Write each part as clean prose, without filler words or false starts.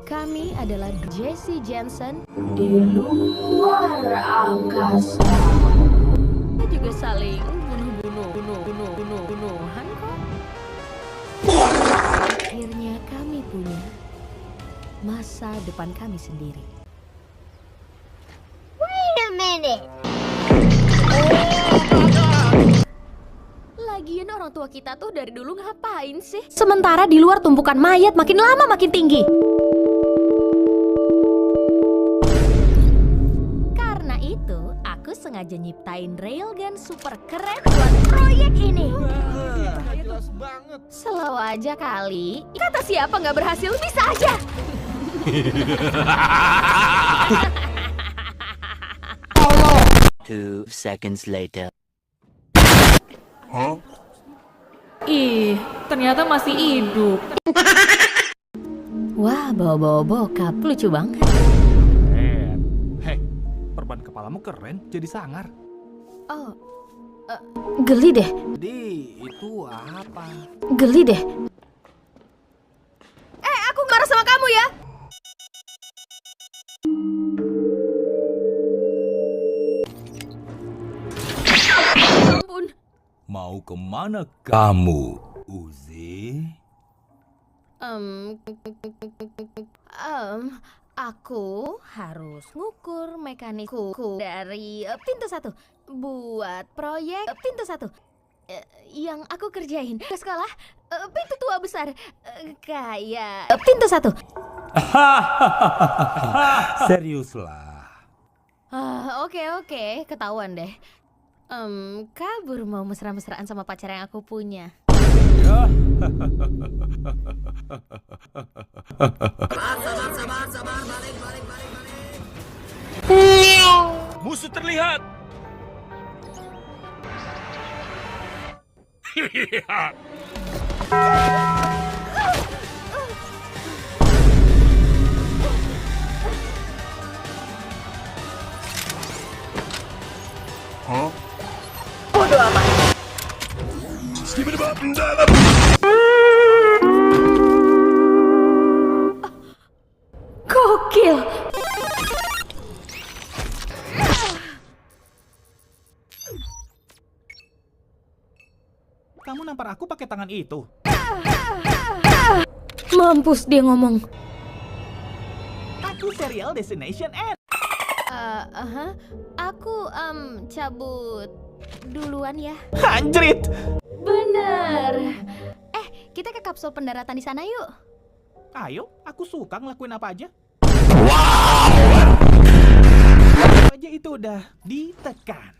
Kami adalah Jesse Jensen Di luar angkasa. kita juga saling bunuhan kok. Akhirnya kami punya masa depan kami sendiri. Wait a minute. Lagian orang tua kita tuh dari dulu ngapain sih? Sementara di luar tumpukan mayat makin lama makin tinggi. Karena itu, aku sengaja nyiptain railgun super keren buat proyek ini. Jelas banget. Slow aja kali. Kata siapa nggak berhasil bisa aja. 2 seconds later. Ih, ternyata masih hidup. Wah, bawa-bawa bokap lucu banget. Hei, perban kepalamu keren jadi sangar. Oh, geli deh, Di, itu apa? geli deh. Aku marah sama kamu ya. Ampun. Mau kemana kamu, Uzi? Aku harus ngukur mekanikku dari pintu 1 buat proyek pintu 1 yang aku kerjain ke sekolah pintu tua besar kayak pintu 1. Seriuslah. Oke, ketahuan deh. Kabur mau mesra-mesraan sama pacar yang aku punya. Musuh terlihat. Gokil. Kamu nampar aku pakai tangan itu. Mampus dia ngomong. Aku serial Destination N. Aku cabut duluan ya. Anjrit. Bener. Kita ke kapsul pendaratan di sana yuk. Ayo, aku suka ngelakuin apa aja. Aja itu udah ditekan.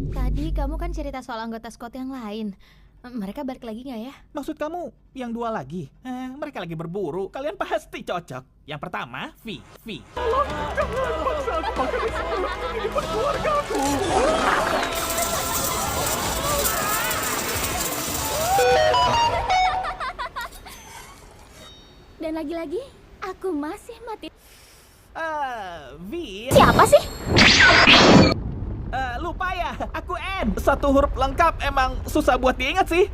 Tadi kamu kan cerita soal anggota squad yang lain. Mereka balik lagi nggak ya? Maksud kamu yang 2 lagi? Mereka lagi berburu. Kalian pasti cocok. Yang pertama, V. Dan lagi-lagi, aku masih mati. V. Siapa sih? Lupa ya, aku N. Satu huruf lengkap emang susah buat diingat sih.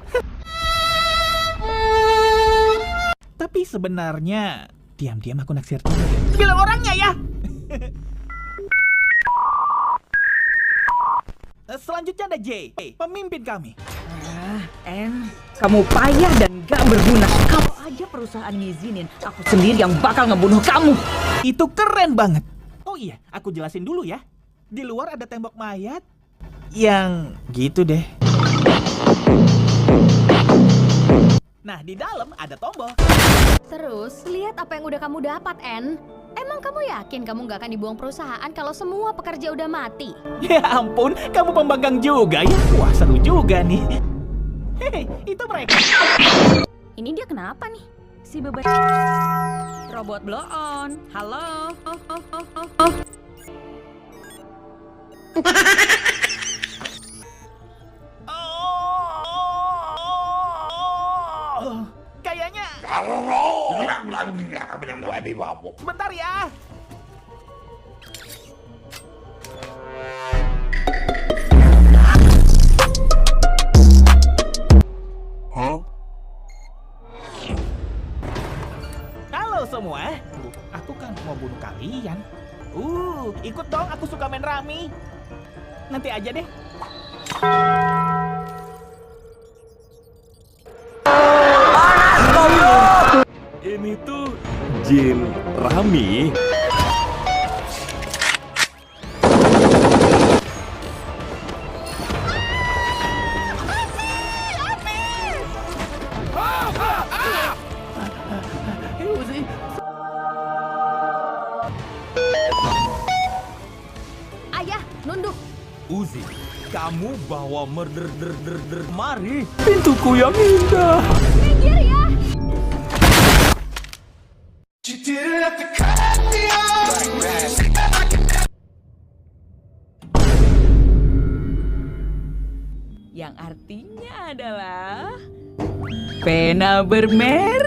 Tapi sebenarnya diam-diam aku naksir dia. Bilang orangnya ya. Selanjutnya ada J, pemimpin kami. Kamu payah dan gak berguna. Kalau aja perusahaan ngizinin, aku sendiri yang bakal ngebunuh kamu. Itu keren banget. Oh iya, aku jelasin dulu ya. Di luar ada tembok mayat yang gitu deh. Nah, di dalam ada tombol. Terus, lihat apa yang udah kamu dapat, En. Emang kamu yakin kamu nggak akan dibuang perusahaan kalau semua pekerja udah mati? Ya ampun, kamu pembanggang juga ya. Wah, seru juga nih. Hei, itu mereka. Ini dia kenapa nih? Si bebek robot blow on. Halo. Kayaknya. Bentar ya. Rami. Nanti aja deh. Ini tuh Jin Rami. Ayah, nunduk. Uzi, kamu bawa mari. Pintuku yang indah. Minggir ya. Yang artinya adalah pena bermerek.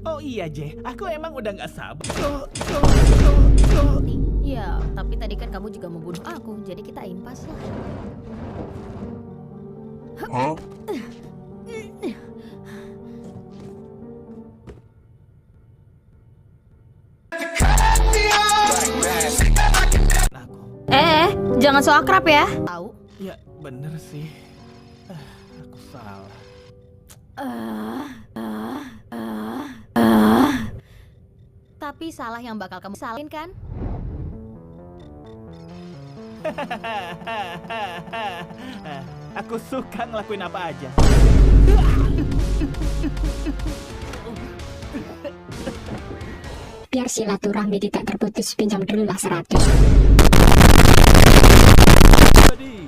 Oh iya, J. Aku emang udah nggak sabar. Ya, tapi tadi kan kamu juga membunuh aku, jadi kita impas lah. Aku. Jangan so akrab ya. Tahu? Ya, bener sih. Aku salah. Tapi salah yang bakal kamu salin kan? Aku suka ngelakuin apa aja. Biar silaturahmi tidak terputus, pinjam dululah 100. Jadi,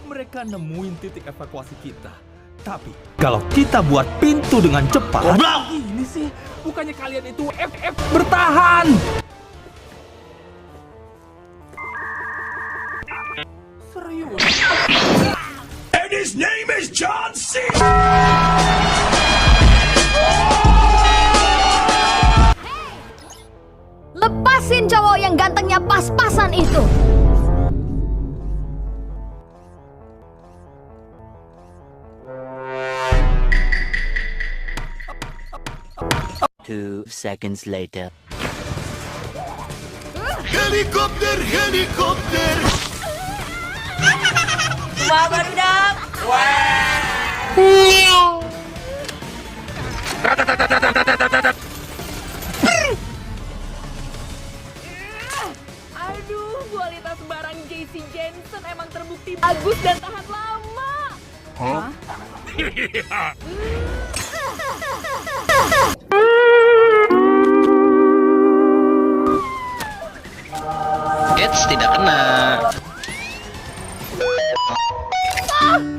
mereka nemuin titik evakuasi kita. Tapi, kalau kita buat pintu dengan cepat... Ini sih, bukannya kalian itu FF bertahan. Serius. And his name is John C. Lepasin cowok yang gantengnya pas-pasan itu. Two seconds later. Helikopter, helikopter! Aduh, kualitas barang JC Jensen emang terbukti bagus dan tahan lama. Eits, tidak kena.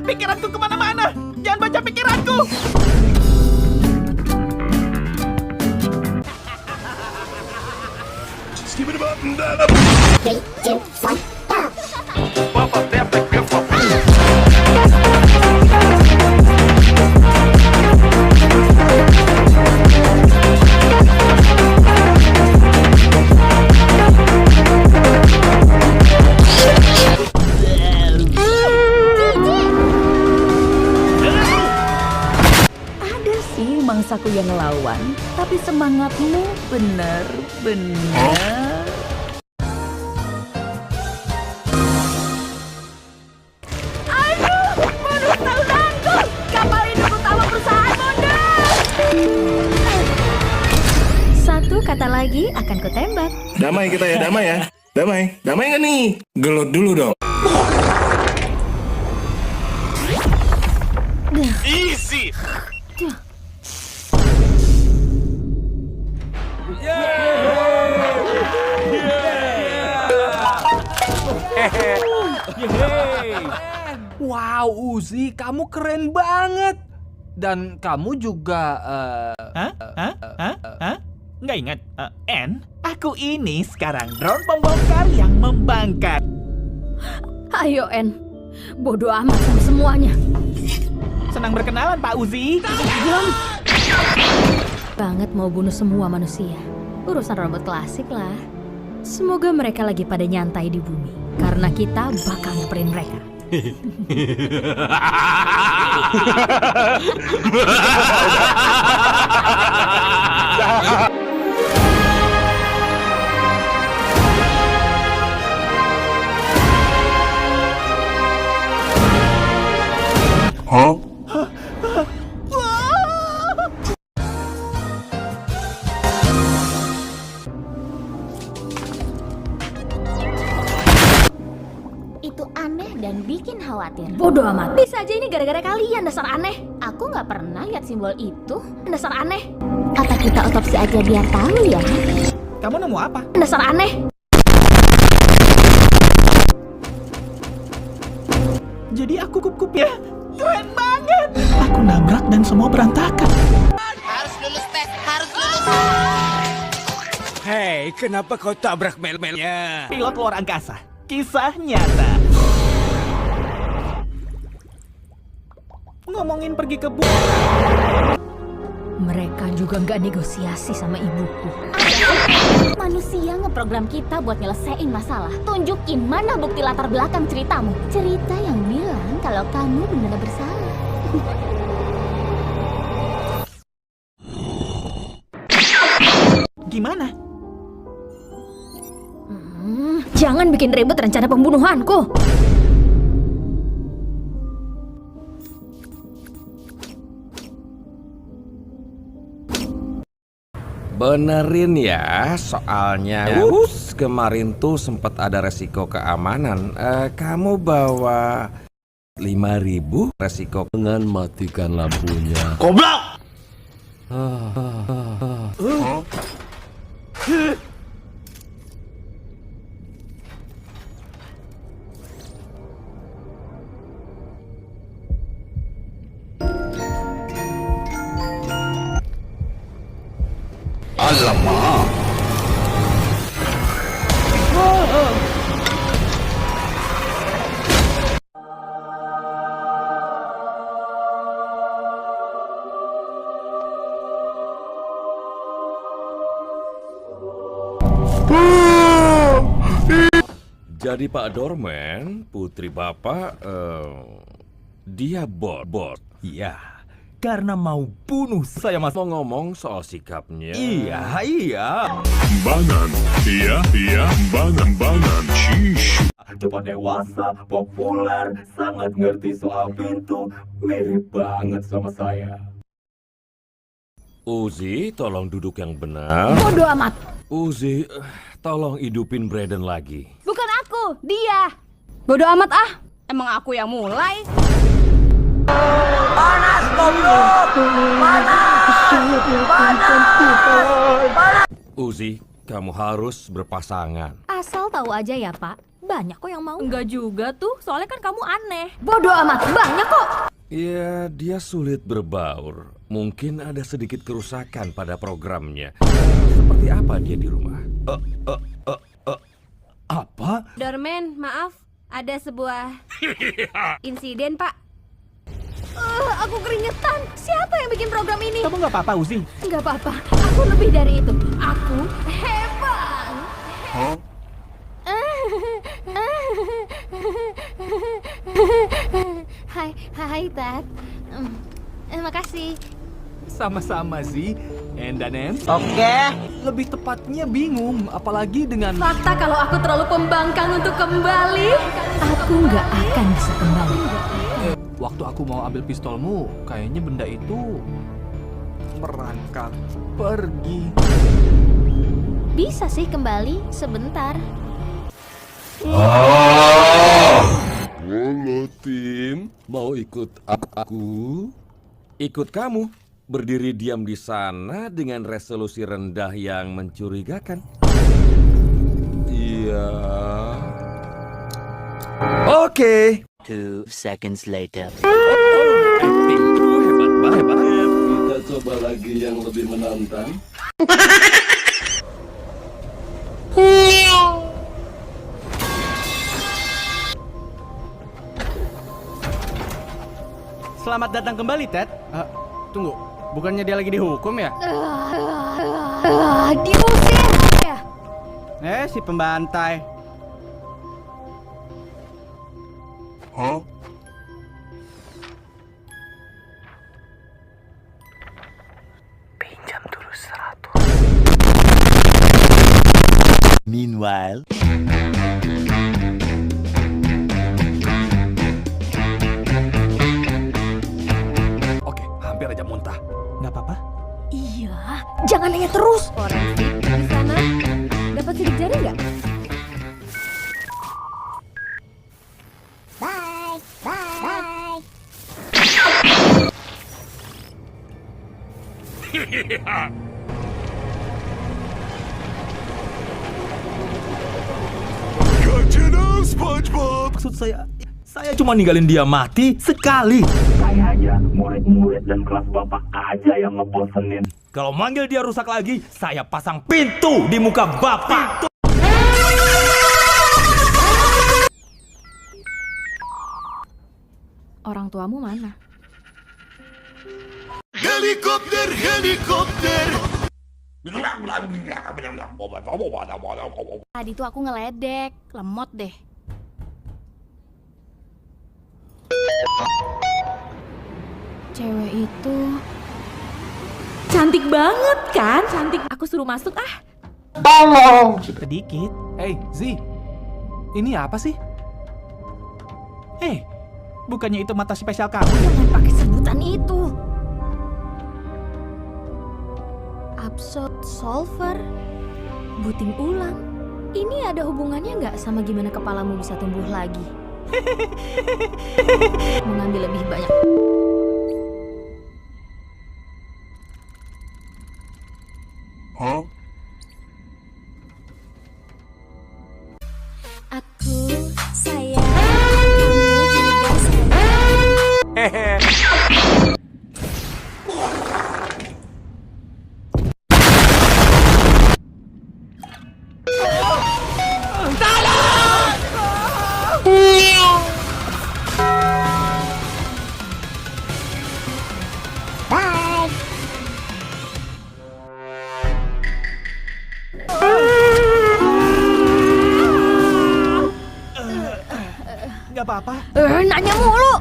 Pikiranku kemana-mana. Jangan baca pikiranku. Give it up and 3, 2, 1, go! Ada sih mangsaku yang ngelawan, tapi semangatmu bener-bener. Aduh, bonus tahunanku! Kapal hidup utama perusahaan mundur! Satu kata lagi akan kutembak. Damai kita ya, damai ya. Damai. Damai nggak nih? Gelut dulu dong. Easy. Wow, Uzi, kamu keren banget. Dan kamu juga, Hah? Nggak ingat? N? Aku ini sekarang drone pembongkar yang membangkang. Ayo, N. Bodoh amat sama semuanya. Senang berkenalan, Pak Uzi. Banget mau bunuh semua manusia. Urusan robot klasik lah. Semoga mereka lagi pada nyantai di bumi. Karena kita bakal nyamperin mereka. Itu aneh dan bikin khawatir. Bodoh amat. Bisa aja ini gara-gara kalian, dasar aneh. Aku nggak pernah lihat simbol itu. Dasar aneh. Apa kita otopsi aja biar tahu ya? Kamu nemu apa? Dasar aneh. Jadi aku kup ya. Keren banget. Aku nabrak dan semua berantakan. Hei, kenapa kau tabrak mel-melnya? Pilot luar angkasa. Kisah nyata. Ngomongin pergi ke Mereka juga nggak negosiasi sama ibuku. Manusia ngeprogram kita buat nyelesain masalah. Tunjukin mana bukti latar belakang ceritamu. Cerita yang bilang kalau kamu benar bersalah. Gimana? Jangan bikin ribut rencana pembunuhanku. Benerin ya, soalnya kemarin tuh sempat ada resiko keamanan. Kamu bawa 5.000 resiko dengan matikan lampunya. Goblok! Alamak. Jadi Pak Dorman, putri Bapak, dia bot. Iya, karena mau bunuh saya mas. Mau ngomong soal sikapnya. Iya. Bangan. Iya. Bangan. Shish. Cepat dewasa, populer, sangat ngerti soal pintu, mirip banget sama saya. Uzi, tolong duduk yang benar. Bodoh amat. Uzi, tolong hidupin Brandon lagi. Bukan aku, dia. Bodoh amat ah. Emang aku yang mulai. Uzi, kamu harus berpasangan. Asal tahu aja ya, Pak. Banyak kok yang mau. Enggak juga tuh, soalnya kan kamu aneh. Bodoh amat, banyak kok. Ya, dia sulit berbaur. Mungkin ada sedikit kerusakan pada programnya. Seperti apa dia di rumah? Apa? Dorman, maaf. Ada sebuah insiden, Pak. Aku keringetan. Siapa yang bikin program ini? Kamu nggak apa-apa, Uzi? Nggak apa-apa. Aku lebih dari itu. Aku hebat. Hai, Ted. Makasih. Sama-sama sih, En dan En. Oke. Lebih tepatnya bingung, apalagi dengan Fakta kalau aku terlalu pembangkang untuk kembali, aku nggak akan bisa kembali. waktu aku mau ambil pistolmu, kayaknya benda itu merangkak pergi. Bisa sih kembali sebentar. Halo tim, mau ikut aku? Ikut kamu? Berdiri diam di sana dengan resolusi rendah yang mencurigakan. Iya. Oke. 2 seconds later. Hebat. Kita coba lagi yang lebih menantang. Selamat datang kembali, Ted. Tunggu, bukannya dia lagi dihukum ya? Diusir ya? Si pembantai. Hah? Pinjam dulu 100. Meanwhile. nanya terus. Forensik di sana dapat sidik jari nggak? Maksud saya cuma ninggalin dia mati sekali. Saya aja, murid-murid dan kelas bapak aja yang ngebosenin. Kalau manggil dia rusak lagi, saya pasang pintu di muka bapak. Orang tuamu mana? Helikopter, helikopter. Tadi tuh aku ngeledek, lemot deh. Cewek itu cantik banget kan? Cantik. Aku suruh masuk ah. Sedikit. Hey, Z. Ini apa sih? Bukannya itu mata spesial kamu? Jangan pakai sebutan itu. Absolver, buting ulang. Ini ada hubungannya nggak sama gimana kepalamu bisa tumbuh lagi? Mengambil lebih banyak. Aku sayang, kamu juga sayang. Nggak apa-apa. Nanya mulu.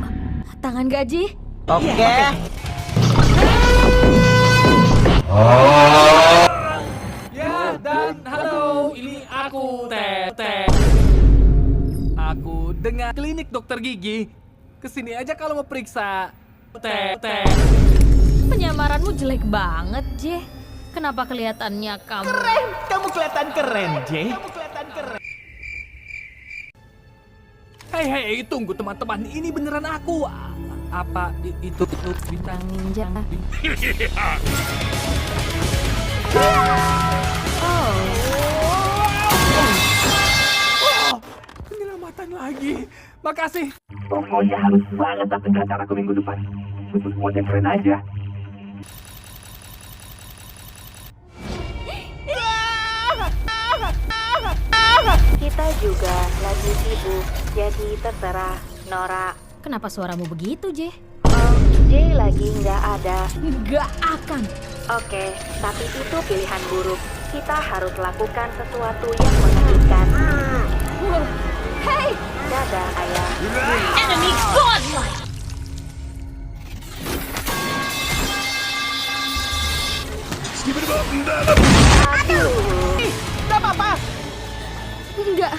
Tangan gaji. Oke. Ya, dan halo, ini aku Tete. Aku dengan klinik dokter gigi. Kesini aja kalau mau periksa. Tete. Penyamaranmu jelek banget, J. Kenapa kelihatannya kamu... Keren. Kamu kelihatan keren, J. Kamu kelihatan keren. Hei, tunggu teman-teman. Ini beneran aku. Apa itu bintang ninja? Penyelamatan lagi. Makasih. Pokoknya harus banget datang ke acaraku minggu depan. Khusus buat yang keren aja. Kita juga lagi sibuk, jadi terserah, Nora. Kenapa suaramu begitu, J? Oh, Jay lagi nggak ada. Nggak akan. Oke, tapi itu pilihan buruk. Kita harus lakukan sesuatu yang mengejutkan. Hey! Dadah, ayah. Enemy godlike! Aduh. Nggak apa-apa. Enggak.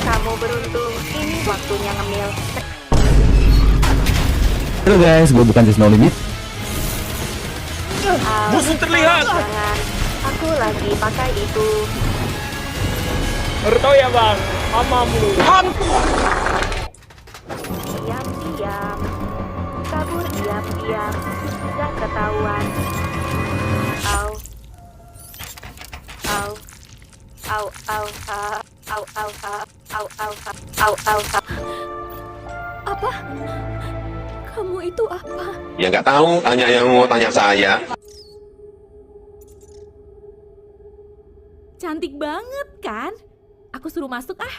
Kamu beruntung, ini waktunya ngemil. Halo guys, gue bukan Just No Limit. Musuh terlihat. Jangan, aku lagi pakai itu. Baru tahu ya bang, amamu. Diam-diam, kabur diam-diam, gak ketahuan. Au, au, au, au, au, au, au, au, au, au. Apa? Kamu itu apa? Ya nggak tahu, tanya yang mau tanya saya. Cantik banget kan? Aku suruh masuk ah.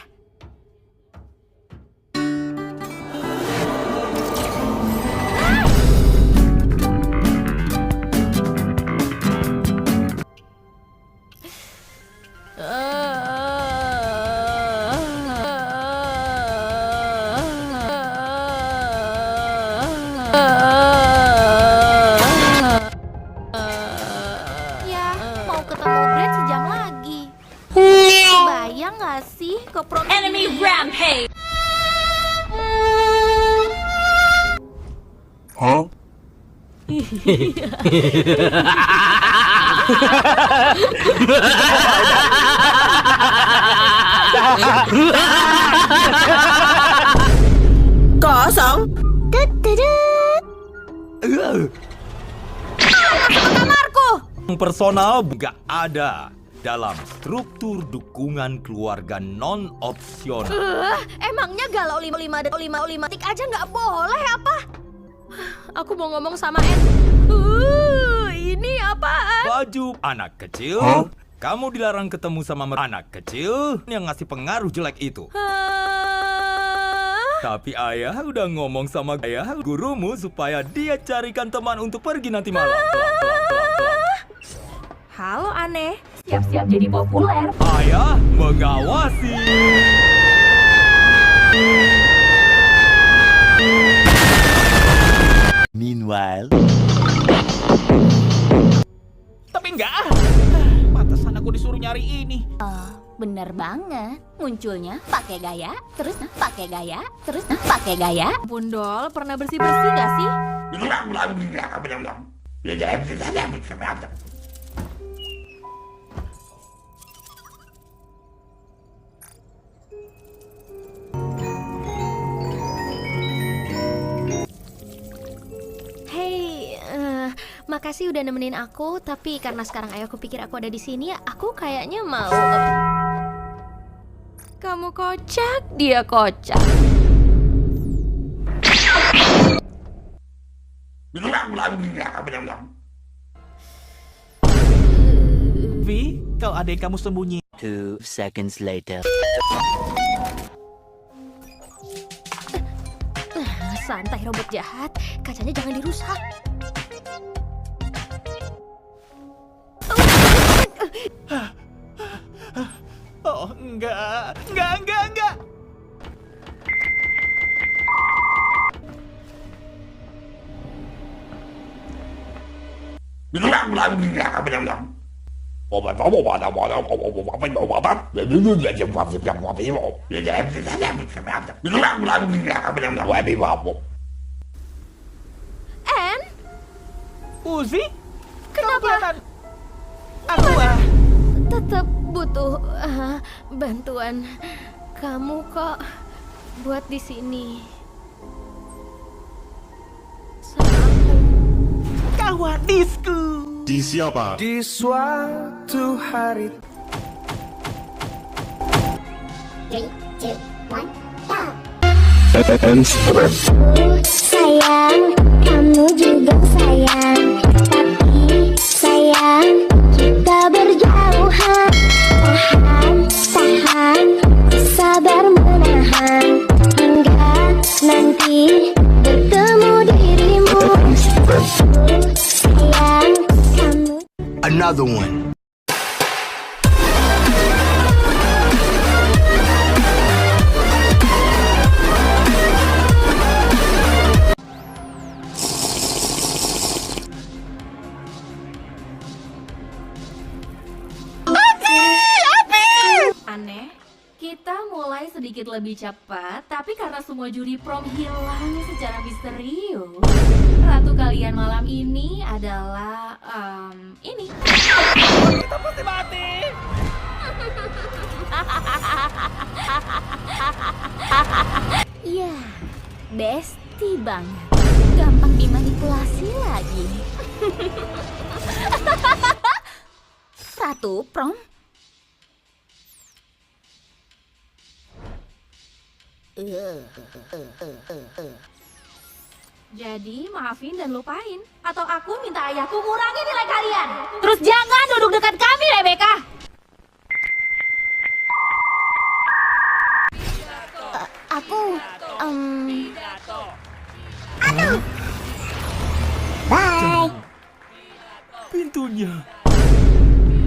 Ya, mau ketemu Brad sejam lagi. Kebayang gak sih ke pro... Enemy rampage. Kosong. Kamarku. Personal nggak ada dalam struktur dukungan keluarga non-opsional. Emangnya galau 55 tik aja nggak boleh apa? Aku mau ngomong sama En. Ini apaan? Baju anak kecil. Kamu dilarang ketemu sama anak kecil yang ngasih pengaruh jelek itu. Tapi ayah udah ngomong sama ayah gurumu supaya dia carikan teman untuk pergi nanti malam. Halo Aneh. Siap-siap jadi populer. Ayah mengawasi. Meanwhile. Tapi enggak. Pantesan aku disuruh nyari ini. Bener banget. Munculnya pakai gaya, terus pakai gaya, terus pakai gaya. Bundol, pernah bersih-bersih gak sih? Hey, makasih udah nemenin aku. Tapi karena sekarang ayahku pikir aku ada di sini, aku kayaknya mau. Kamu kocak, dia kocak. Vi, kalau ada yang kamu sembunyi. 2 seconds later. Santai robot jahat, kacanya jangan dirusak. Oh, enggak. En? Uzi? Kenapa? Aku tetap butuh bantuan kamu kok buat di sini. Kawan disku. Di siapa? Di suatu hari. 3, 2, 1, Sayang, kamu juga sayang. Tapi sayang, kita berjauhan. Tahan, sabar menahan. Hingga nanti bertemu dirimu. Sayang, kamu. Another one. Aneh, kita mulai sedikit lebih cepat, tapi karena semua juri prom hilang secara misterius, ratu kalian malam ini adalah ini. Kita pasti mati. Ya, besti banget. Gampang dimanipulasi lagi. Ratu prom? Jadi maafin dan lupain, atau aku minta ayahku ngurangi nilai kalian. Terus jangan duduk dekat kami, Rebecca. Bye. Pintunya.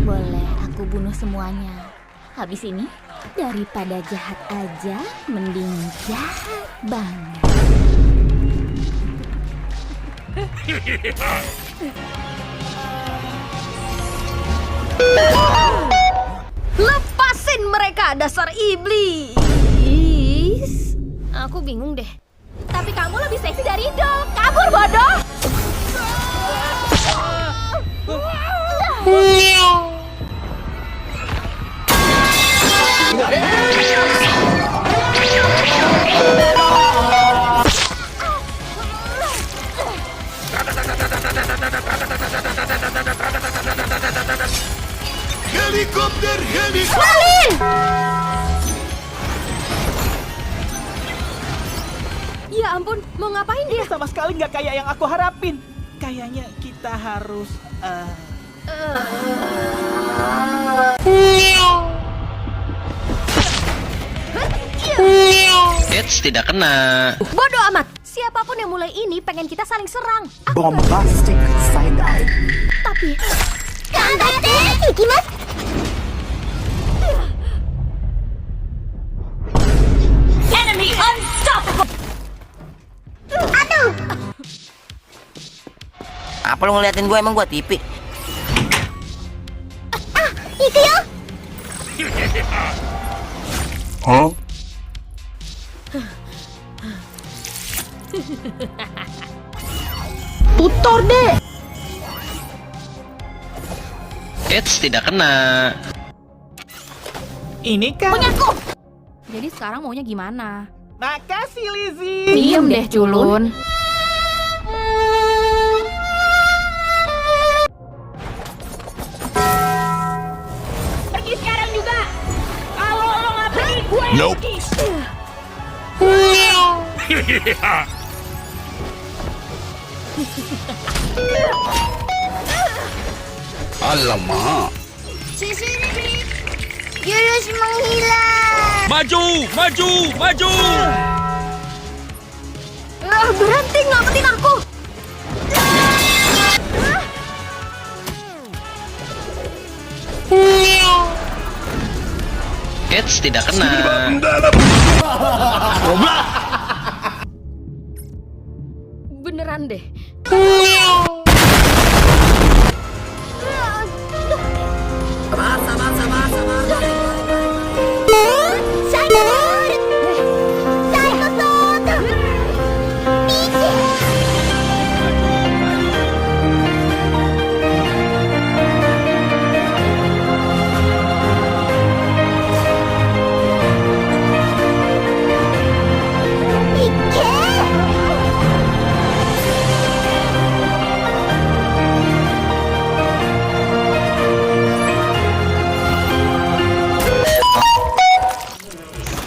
Boleh aku bunuh semuanya. Habis ini, daripada jahat aja, mending jahat banget. Lepasin mereka, dasar iblis. Aku bingung deh. Tapi kamu lebih seksi dari doll. Kabur bodoh. Helikopter. Ya ampun, mau ngapain dia? Sama sekali nggak kayak yang aku harapin. Kayaknya kita harus Eits, tidak kena. Bodoh amat. Siapapun yang mulai ini pengen kita saling serang. Bombastic side eye. Tapi Ganbate! Ikimasu! Enemy unstoppable. Aduh! Apa lu ngeliatin gue, emang gue TV? Iku yo! Huh? tutor deh. Eits, tidak kena. Ini kan Punyaku. Jadi sekarang maunya gimana? Makasih Lizzie. Diem deh, culun. Pergi sekarang juga. Kalau lo nggak pergi, gue Nope. pergi. Alamak. Sisiri! Jurus menghilang! Maju! Berhenti ngelametin aku. Eits, tidak kena. Beneran deh.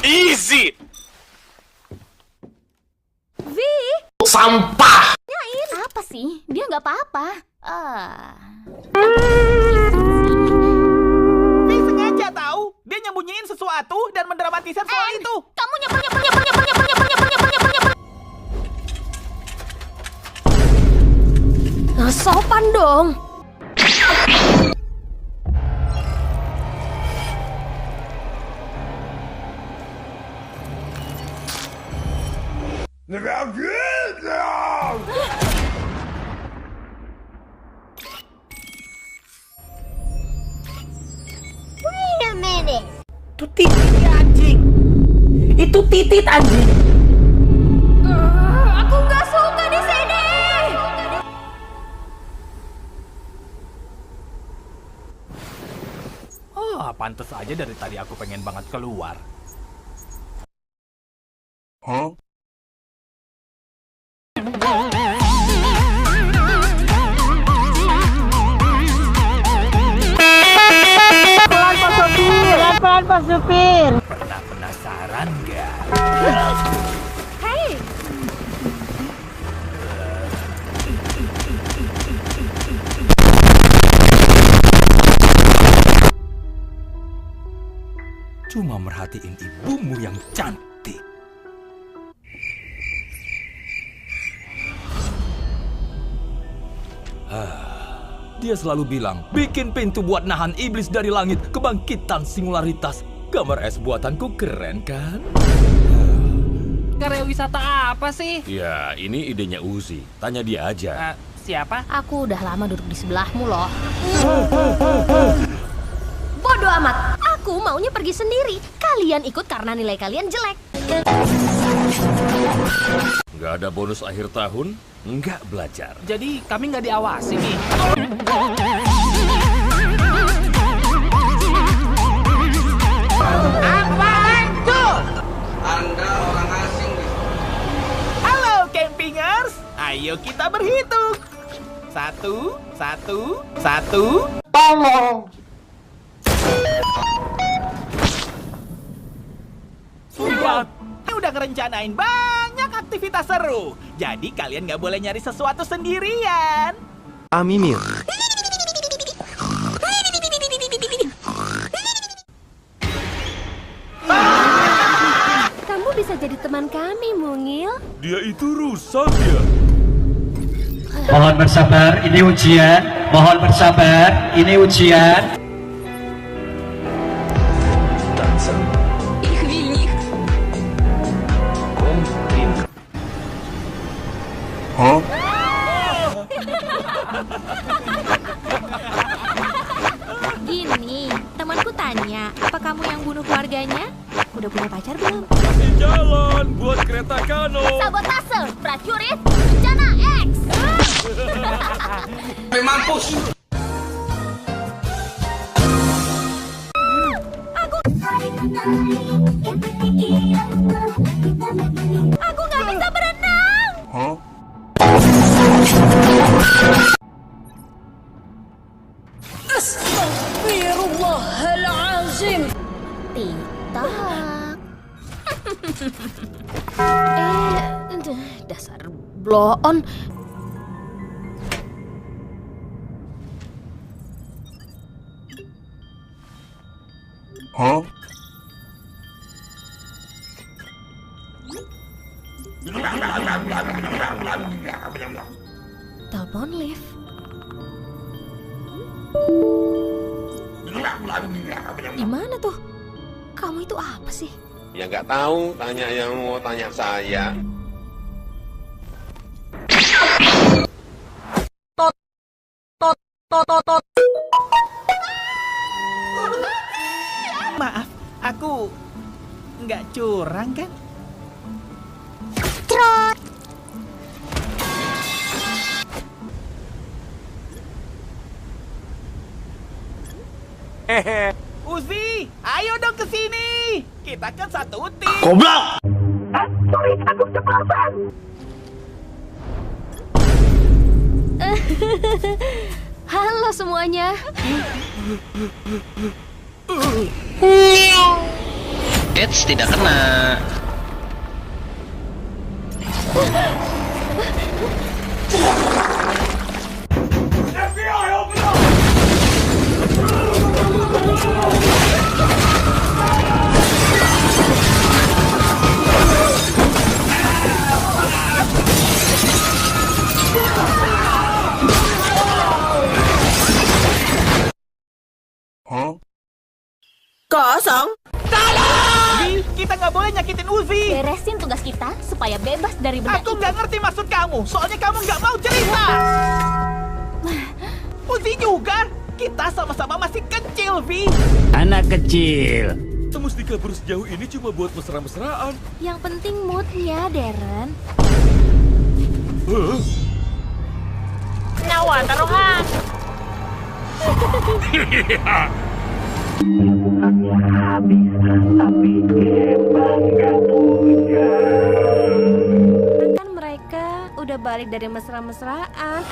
Easy. Vi, Sampah. apa sih? Dia nggak apa-apa. Dia sengaja tahu. Dia nyembunyiin sesuatu dan mendramatisir soal itu. Kamu nyebur. Nah, sopan dong. Wait a minute. Itu titit anjing. Itu titit anjing. Aku nggak suka di sini. Pantes aja dari tadi aku pengen banget keluar. Huh? Pelan Pak Supir. Pernah penasaran nggak? Hei, Cuma merhatiin ibumu yang cantik. Dia selalu bilang, bikin pintu buat nahan iblis dari langit, kebangkitan singularitas. Gambar es buatanku keren kan? Karya wisata apa sih? Ya, ini idenya Uzi. Tanya dia aja. Siapa? aku udah lama duduk di sebelahmu loh. Bodoh amat. Aku maunya pergi sendiri. Kalian ikut karena nilai kalian jelek. Gak ada bonus akhir tahun, nggak belajar. Jadi kami nggak diawasi nih. Apaan tuh? Anda orang asing. Halo campingers, ayo kita berhitung. 1, 1, 1. Tolong. Sumpah. Ini udah ngerencanain banyak aktivitas seru. Jadi kalian nggak boleh nyari sesuatu sendirian. Amimir. Kamu bisa jadi teman kami, Mungil. Dia itu rusak ya. Mohon bersabar, ini ujian. Mohon bersabar, ini ujian. Hah? Gini, temanku tanya, apa kamu yang bunuh keluarganya? Udah punya pacar belum? Kasih jalan buat kereta kano. Sabotase, prajurit, bencana X. Mampus. Aku nggak bisa berenang. Hah? Astagfirullahalazim. Titak. Dasar blow on. Hah? Telepon lift. Di mana tuh? Kamu itu apa sih? Ya nggak tahu, tanya yang mau tanya saya. Maaf, aku nggak curang kan? Trot. Uzi, ayo dong ke sini. Kita kan satu tim. Goblok! Sorry, aku keceplosan. Halo semuanya. Eits, tidak kena. Hah? Kosong. Tolong! Kita nggak boleh nyakitin Uzi. Beresin tugas kita supaya bebas dari benda Aku nggak ngerti maksud kamu. Soalnya kamu nggak mau cerita. Uzi juga. Kita sama-sama masih kecil, Vi. Anak kecil. Mustika kabur sejauh ini cuma buat mesra-mesraan. Yang penting moodnya, Darren. Nyawa taruhan. Hubungannya habis, tapi emang gak punya. Kan mereka udah balik dari mesra-mesraan.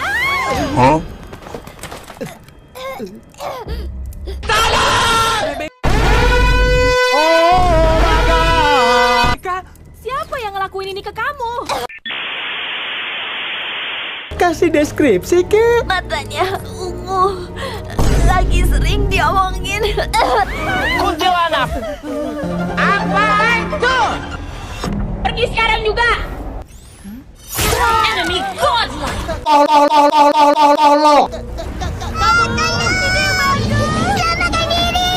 Hah? Oh my God. Siapa yang ngelakuin ini ke kamu? Kasih deskripsi, Ke. Matanya ungu. Lagi sering diomongin. Kuntilanak. Apa itu? Pergi sekarang juga. Enemy godlike. Kamu tanya tidak bagus. Selamatkan diri.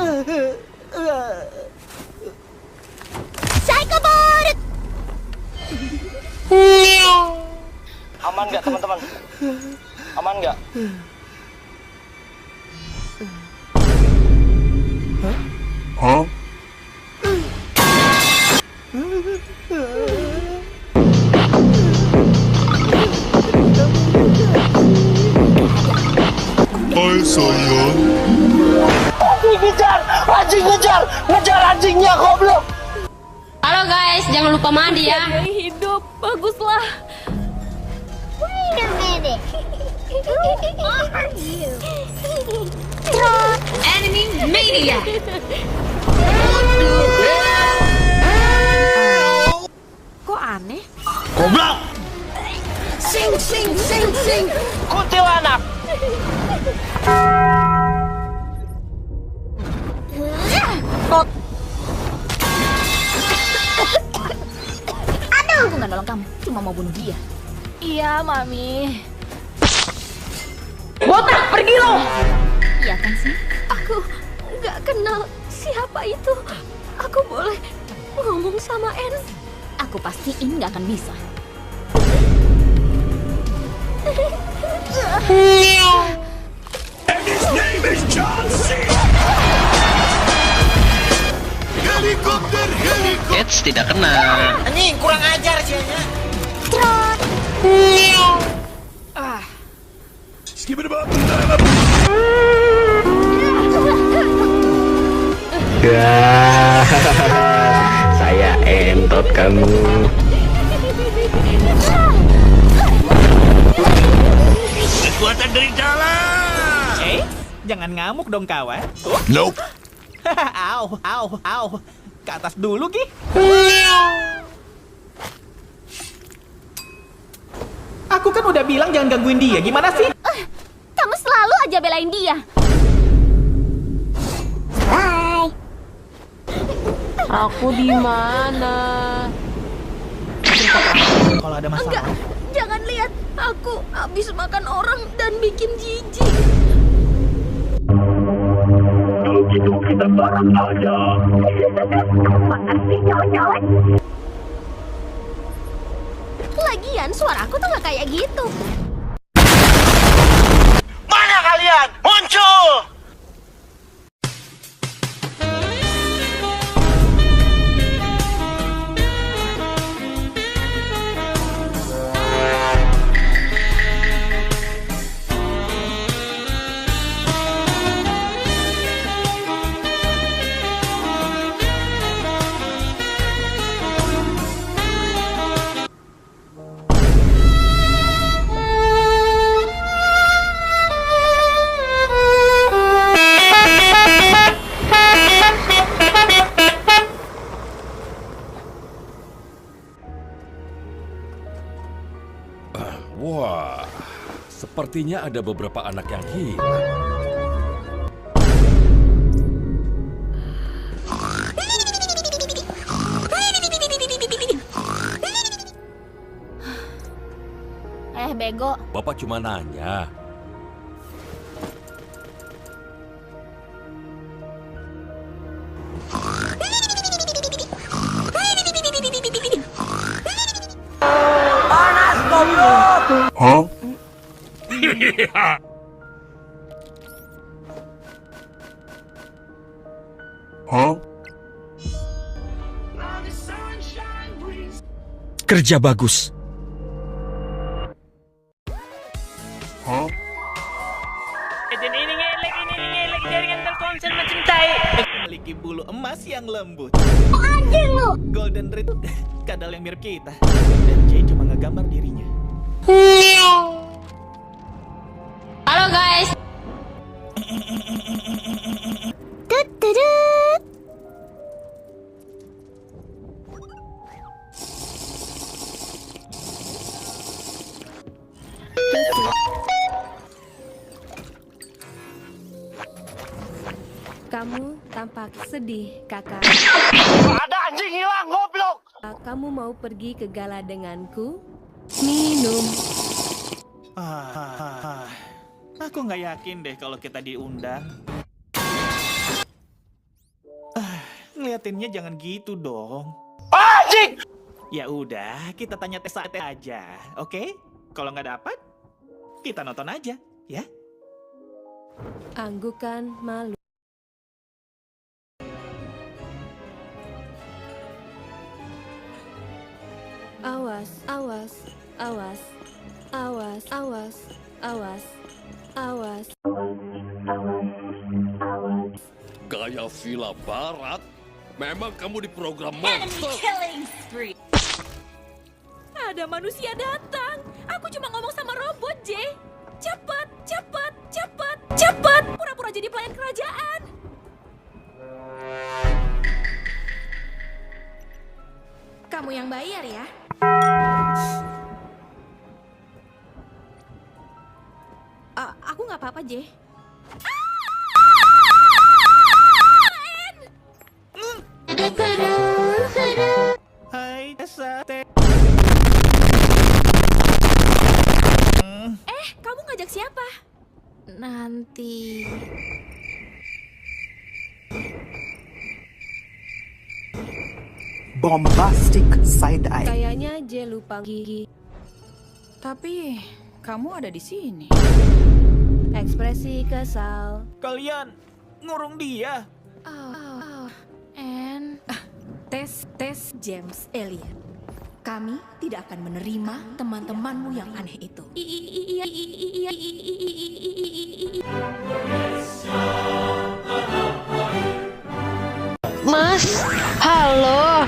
Aduh. Saya kabur. Aman nggak teman-teman? Aman nggak? Hah? Hai sayang. Ngejar anjingnya goblok. Halo guys, jangan lupa mandi ya. Hidup, baguslah. Wait a minute. Who are you? Enemy mania. Kok aneh? Goblok. Sing. Kuntilanak. Aku nggak nolong kamu, cuma mau bunuh dia. Iya, Mami. Botak, pergi lo! Iya kan sih? Aku nggak kenal siapa itu. Aku boleh ngomong sama En? Aku pastiin nggak akan bisa. And his name is John C. Helikopter. Eits, tidak kena. Anjing, kurang ajar sih nya. Skip it up. Saya entot kamu. Kekuatan dari dalam. Jangan ngamuk dong kawan. Nope. Au. Ke atas dulu, Gi. Aku kan udah bilang jangan gangguin dia. Gimana sih? Kamu selalu aja belain dia. Bye. Aku di mana? Kalau ada masalah. Enggak, jangan lihat. Aku habis makan orang dan bikin jijik. Kalau gitu kita bareng aja. Makasih kawan-kawan. Lagian suaraku tuh nggak kayak gitu. Mana kalian? Muncul! Wah, sepertinya ada beberapa anak yang hilang. Bego. Bapak cuma nanya. Panas goblok! Hah? Hah? Kerja bagus. Hah? Ini ngelek jaringan Telkomsel macam tai. Memiliki bulu emas yang lembut. Anjing lu. Golden Retriever, kadal yang mirip kita. Dan Jay cuma ngegambar dirinya. Halo guys. Kamu tampak sedih, kakak. Ada anjing hilang, goblok! Kamu mau pergi ke gala denganku? Minum. Aku nggak yakin deh kalau kita diundang. Ngeliatinnya jangan gitu dong. Anjing! Ya udah, kita tanya tes aja, oke? Kalau nggak dapat, kita nonton aja, ya? Anggukan malu. Awas, awas, awas, awas, awas, awas, awas. Gaya Villa Barat? Memang kamu di program monster. Ada manusia datang. Aku cuma ngomong sama robot, J. Cepat, cepat, cepat, cepat. Pura-pura jadi pelayan kerajaan. Kamu yang bayar ya? Aku nggak apa-apa, J. Hai, sate. Kamu ngajak siapa? Nanti. Bombastic side eye. Kayaknya J lupa gigi. Tapi kamu ada di sini. Ekspresi kesal. Kalian ngurung dia. Tes James Elliot. Kami tidak akan menerima teman-temanmu yang aneh itu. Mas, halo.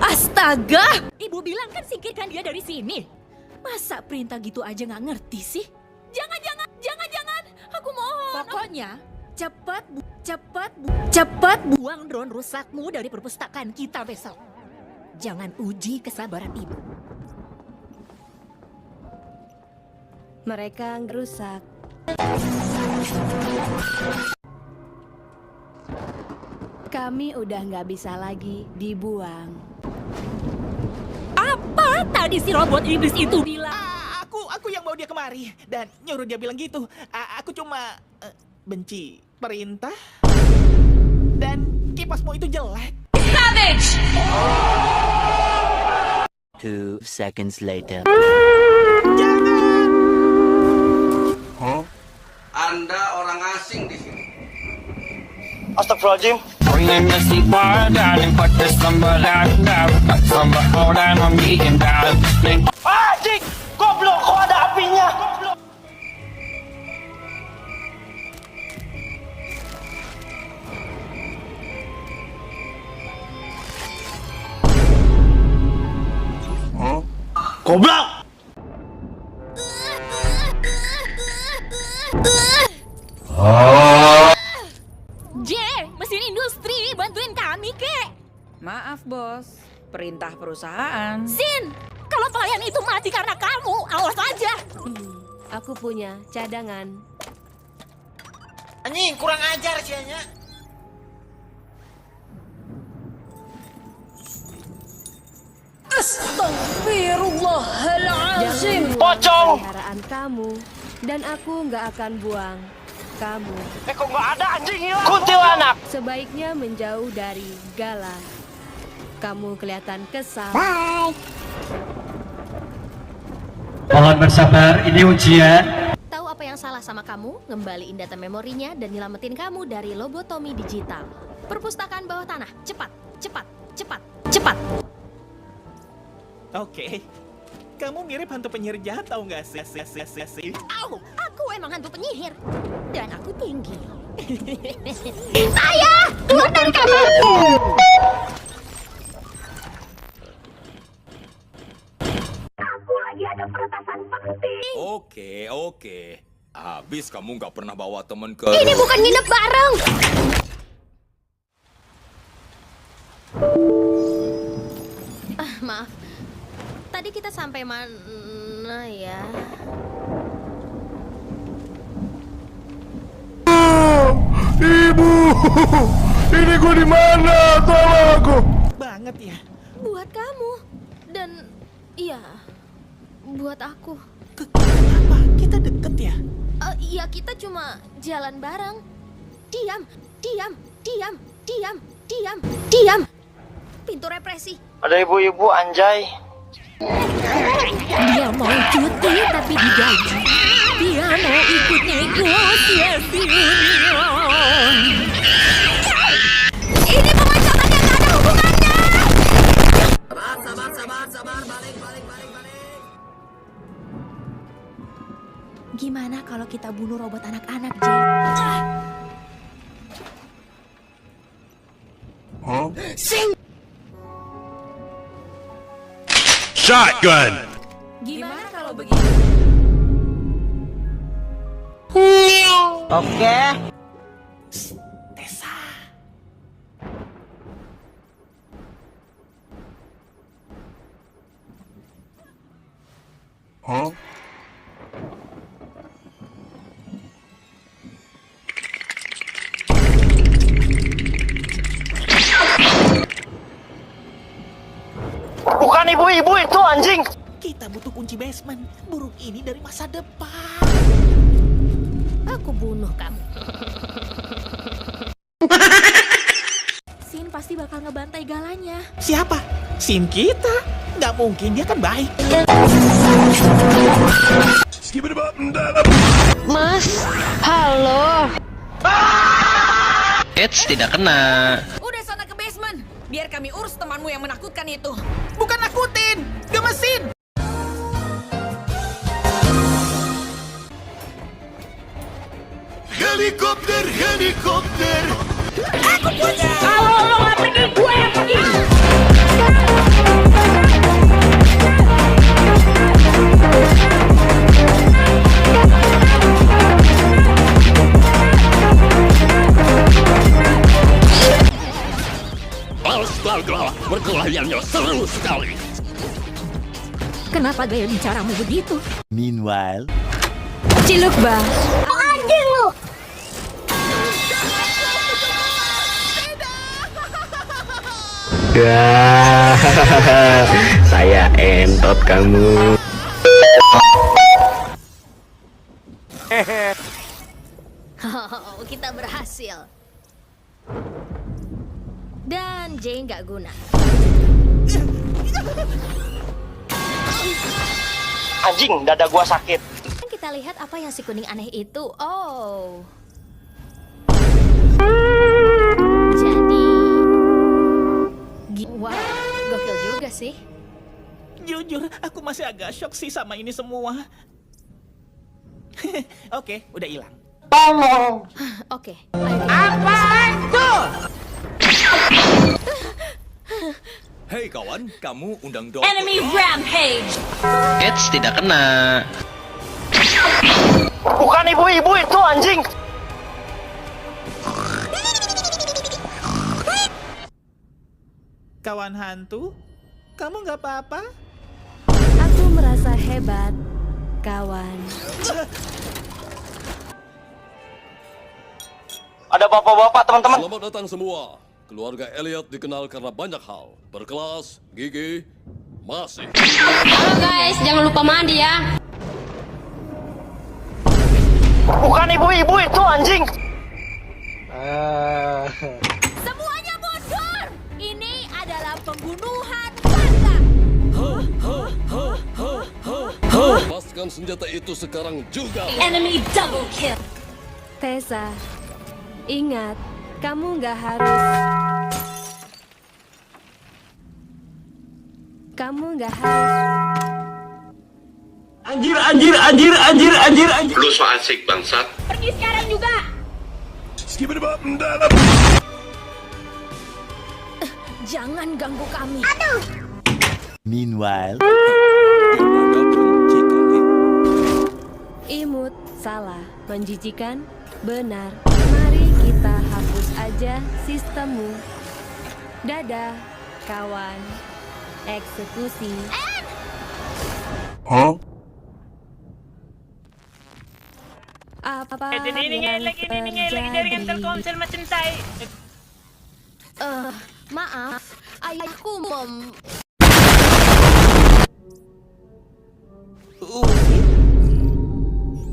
Astaga! Ibu bilang kan singkirkan dia dari sini. Masa perintah gitu aja nggak ngerti sih? Jangan. Aku mohon. Pokoknya cepat buang drone rusakmu dari perpustakaan kita besok. Jangan uji kesabaran ibu. Mereka rusak. Kami udah nggak bisa lagi dibuang. Apa tadi si robot iblis itu bilang? Aku yang bawa dia kemari dan nyuruh dia bilang gitu. Aku cuma benci perintah dan kipasmu itu jelek. Savage! 2 seconds later. Anda orang asing di sini. Astagfirullahaladzim. Anjing! Goblok, kok ada apinya? Goblok! J, mesin industri, bantuin kami, kek. Maaf, Bos. Perintah perusahaan. Sin, kalau pelayan itu mati karena kamu, awas aja. Aku punya cadangan. Anjing, kurang ajar sianya. Astagfirullahaladzim. Pocong! Peliharaan kamu dan aku nggak akan buang kamu. Kok nggak ada anjing hilang? Kuntilanak! Sebaiknya menjauh dari Gala. Kamu kelihatan kesal. Bye. Mohon bersabar, ini ujian. Tahu apa yang salah sama kamu? Ngembaliin data memorinya dan nyelamatin kamu dari lobotomi digital. Perpustakaan bawah tanah, cepat, cepat, cepat, cepat. Oke. Kamu mirip hantu penyihir jahat, tahu nggak sih? Au, aku emang hantu penyihir. Dan aku tinggi. Saya keluarkan kamarku. Aku lagi ada peretasan penting. Oke. Habis kamu nggak pernah bawa temen ke... Ini bukan nginep bareng. Maaf. Tadi kita sampai mana ya? Ibu, ini gue di mana? Tolong aku. Banget ya. Buat kamu. Dan iya, buat aku. Kenapa? Kita deket ya? Iya, kita cuma jalan bareng. Diam. Pintu represi. Ada ibu-ibu anjay. Dia mau cuti tapi digaji. Dia mau ikut negosiasi union. Ini pemecatan yang gak ada hubungannya. Gimana kalau kita bunuh robot anak-anak, Jay? Huh? Sing! Shotgun! Gimana kalau begitu? Oke. Tessa. Huh? Bukan ibu-ibu itu anjing. Kita butuh kunci basement. Burung ini dari masa depan. Aku bunuh kamu. Sin pasti bakal ngebantai galanya. Siapa? Sim kita? Nggak mungkin, dia kan baik. Mas, halo. Eits, tidak kena. Udah sana ke basement. Biar kami urus temanmu yang menakutkan itu. Bukan nakutin, gemesin. Helikopter, helikopter. Aku punya. Kalau lo nggak pergi, gue yang pergi. Astaga, berkelahiannya seru sekali. Kenapa gaya bicaramu begitu? Meanwhile, Ciluk, Bang. Anjing lu. Saya entot kamu. Oh, kita berhasil. Dan Jay nggak guna. Anjing, dada gua sakit. Kita lihat apa yang si kuning aneh itu. Oh. Jadi... Wow, gokil juga sih. Jujur, aku masih agak shock sih sama ini semua. Oke, udah hilang. Tolong. Oke. Apa itu? Hei kawan, kamu undang dong. Enemy rampage. Eits, tidak kena. Bukan ibu-ibu itu anjing. Kawan hantu, kamu nggak apa-apa? Aku merasa hebat, kawan. Ada bapak-bapak, teman-teman. Selamat datang semua. Keluarga Elliot dikenal karena banyak hal. Berkelas, gigi, masih. Halo guys, jangan lupa mandi ya. Bukan ibu-ibu itu anjing. Semuanya mundur. Ini adalah pembunuhan warga. Lepaskan senjata itu sekarang juga. Enemy double kill. Tessa, ingat, kamu nggak harus. Anjir, anjir, anjir, anjir, anjir, anjir. Lu so asik bangsat. Pergi sekarang juga. Jangan ganggu kami. Aduh. meanwhile, Imut, salah, menjijikan, benar. Mari kita hapus aja sistemmu. Dadah, kawan. Eksekusi. Huh? Apa yang terjadi? Maaf, ayahku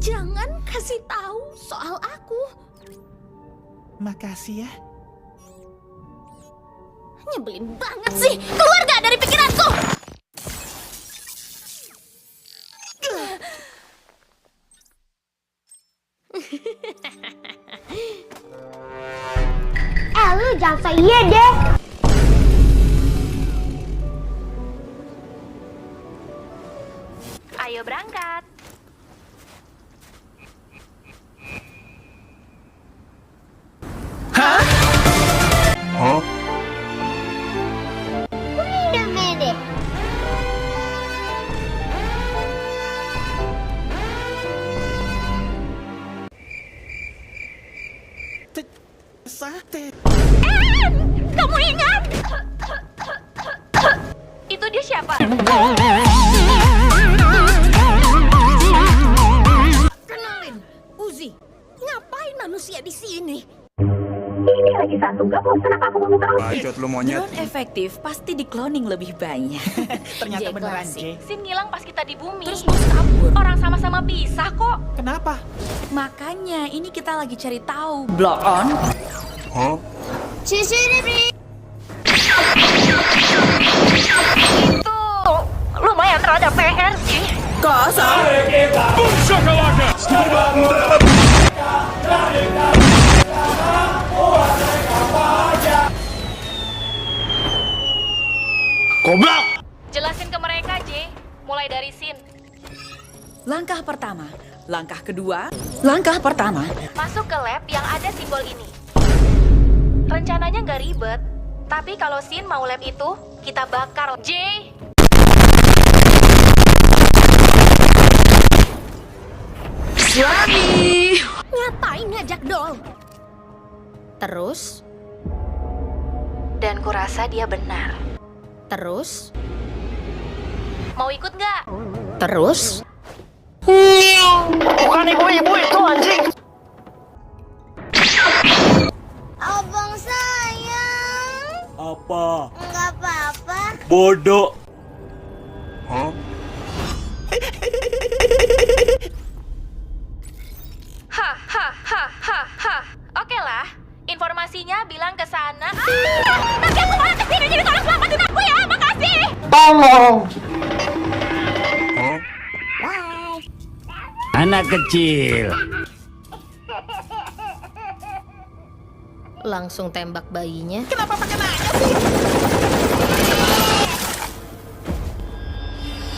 Jangan kasih tahu soal aku. Makasih ya. Nyebelin banget sih. Keluar gak dari pikiranku? Lu jangan so iya deh. Ayo berangkat. Itu dia siapa? Kenalin, Uzi. Ngapain manusia di sini? Ini lagi satu, gak mau kenapa aku mau tahu. Bacot lu monyet. Drone efektif pasti di cloning lebih banyak. Ternyata J beneran, klasik. J. Sin ngilang pas kita di bumi. Terus bos kabur. Orang sama-sama pisah kok. Kenapa? Makanya ini kita lagi cari tahu. Block on. Huh? CCTV. Itu lumayan rada PR sih. Kosong. Boom shakalaka! Goblok! Jelasin ke mereka, J. Mulai dari Sin. Langkah pertama. Langkah kedua. Langkah pertama. Masuk ke lab yang ada simbol ini. Rencananya nggak ribet. Tapi kalau Sin mau lab itu, kita bakar. J. Suami. Ngapain ngajak Dol? Terus? Dan kurasa dia benar. Terus? Mau ikut nggak? Terus? Bukan ibu-ibu itu anjing. Abang sayang. Apa? Enggak apa-apa. Bodoh. Huh? Hah. Oke lah. Informasinya bilang ke sana. Tapi aku malah kesini, jadi tolong selamatin aku ya. Makasih. Tolong. Huh? Anak kecil. Langsung tembak bayinya. Kenapa pakai nanya sih?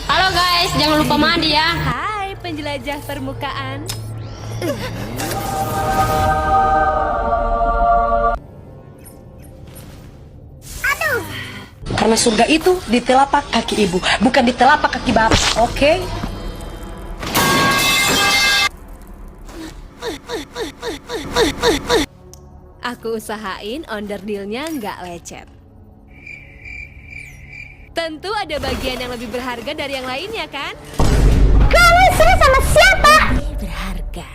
Halo guys, jangan lupa mandi ya. Hai penjelajah permukaan. Karena surga itu di telapak kaki ibu, bukan di telapak kaki bapak, oke? Aku usahain onderdilnya nggak lecet. Tentu ada bagian yang lebih berharga dari yang lainnya kan? Kalian suka sama siapa? Berharga.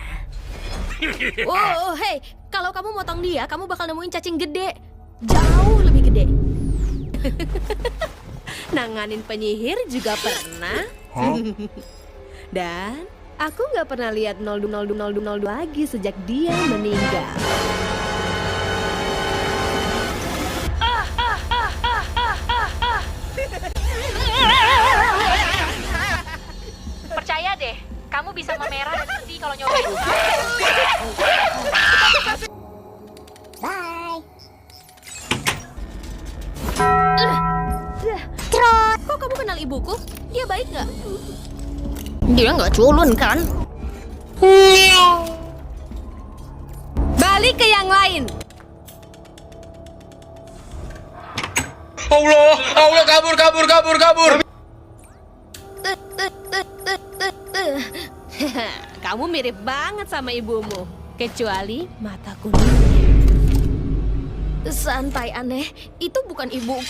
Oh, hey, kalau kamu motong dia, kamu bakal nemuin cacing gede. Jauh lebih gede. Nanganin penyihir juga pernah. Huh? Dan aku nggak pernah lihat 020202 lagi sejak dia meninggal. Percaya deh, kamu bisa memerah dan sedih kalau nyobain. Bye. Kok kamu kenal ibuku? Dia baik nggak? Dia nggak culun kan? Balik ke yang lain. Allah, kabur. Kamu mirip banget sama ibumu, kecuali mata kuningnya. Santai aneh, itu bukan ibuku.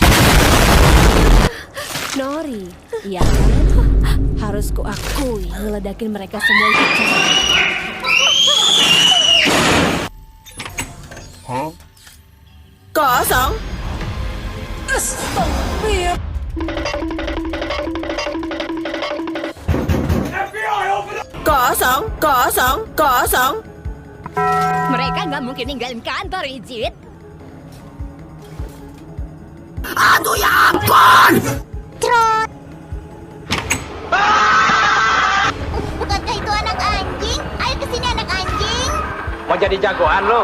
Nori, iya kan? Harus kuakui ngeledakin mereka semua itu cara. Huh? Kosong. Astagfirullah. Kosong. Mereka nggak mungkin ninggalin kantor, Ijit. Aduh ya ampun! Bukankah itu anak anjing? Ayo kesini anak anjing. Mau jadi jagoan lo?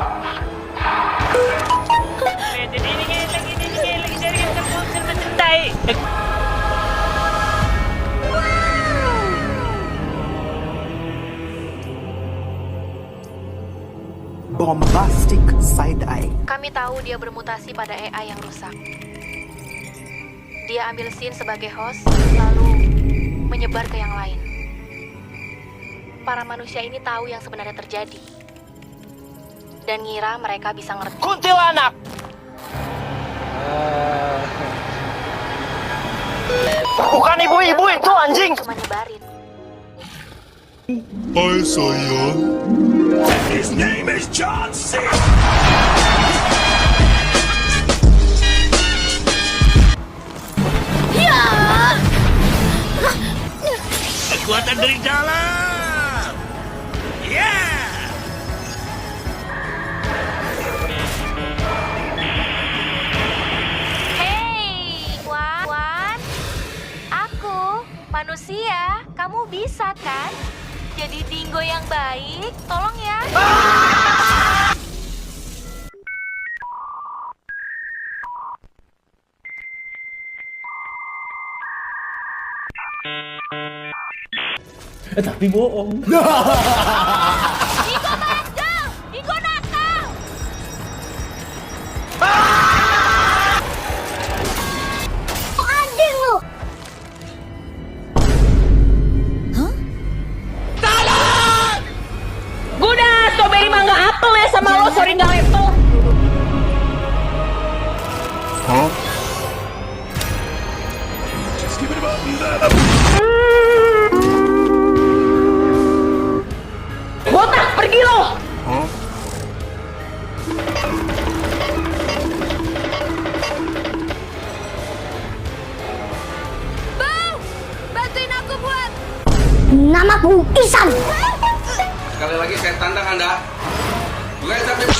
Bombastic side eye. Kami tahu dia bermutasi pada AI yang rusak. Dia ambil Sin sebagai host, lalu menyebar ke yang lain. Para manusia ini tahu yang sebenarnya terjadi. Dan ngira mereka bisa ngerti. Kuntilanak! Bukan ibu-ibu itu anjing. Cuma nyebarin. Hai sayang. His name is John C. Ya. Kekuatan dari dalam. Yeah. Hey, Wan. Aku manusia. Kamu bisa kan? Jadi dingo yang baik. Tolong ya. Tapi bohong. Dingo bandel! Dingo nakal! Anjing lu! Guna, strawberry mangga apel ya sama lo, sorry nggak apel. Hah? Botak, pergi lo! Hah? Bang! Bantuin aku buat... Namaku Isan! Sekali lagi saya tantang Anda. Bukan sampai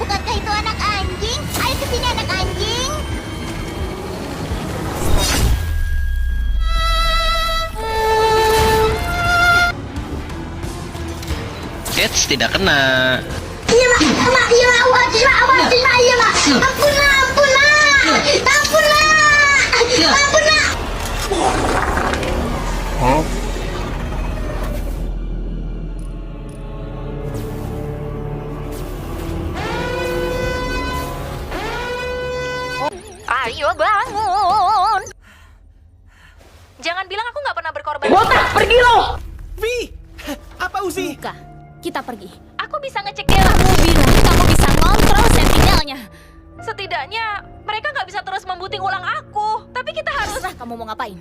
Bukankah itu anak anjing? Ayo kesini anak anjing. Eits, tidak kena. Iya mak, awas, iya mak. Ampun nak. Hah? Ayo bangun! Jangan bilang aku nggak pernah berkorban. Botak, pergi lo! Vi, apa Uzi? Buka, kita pergi. Aku bisa ngecek dia. Kamu bilang kamu bisa ngontrol sentinelnya. Setidaknya mereka nggak bisa terus membuting ulang aku. Tapi kita harus... Terserah kamu mau ngapain.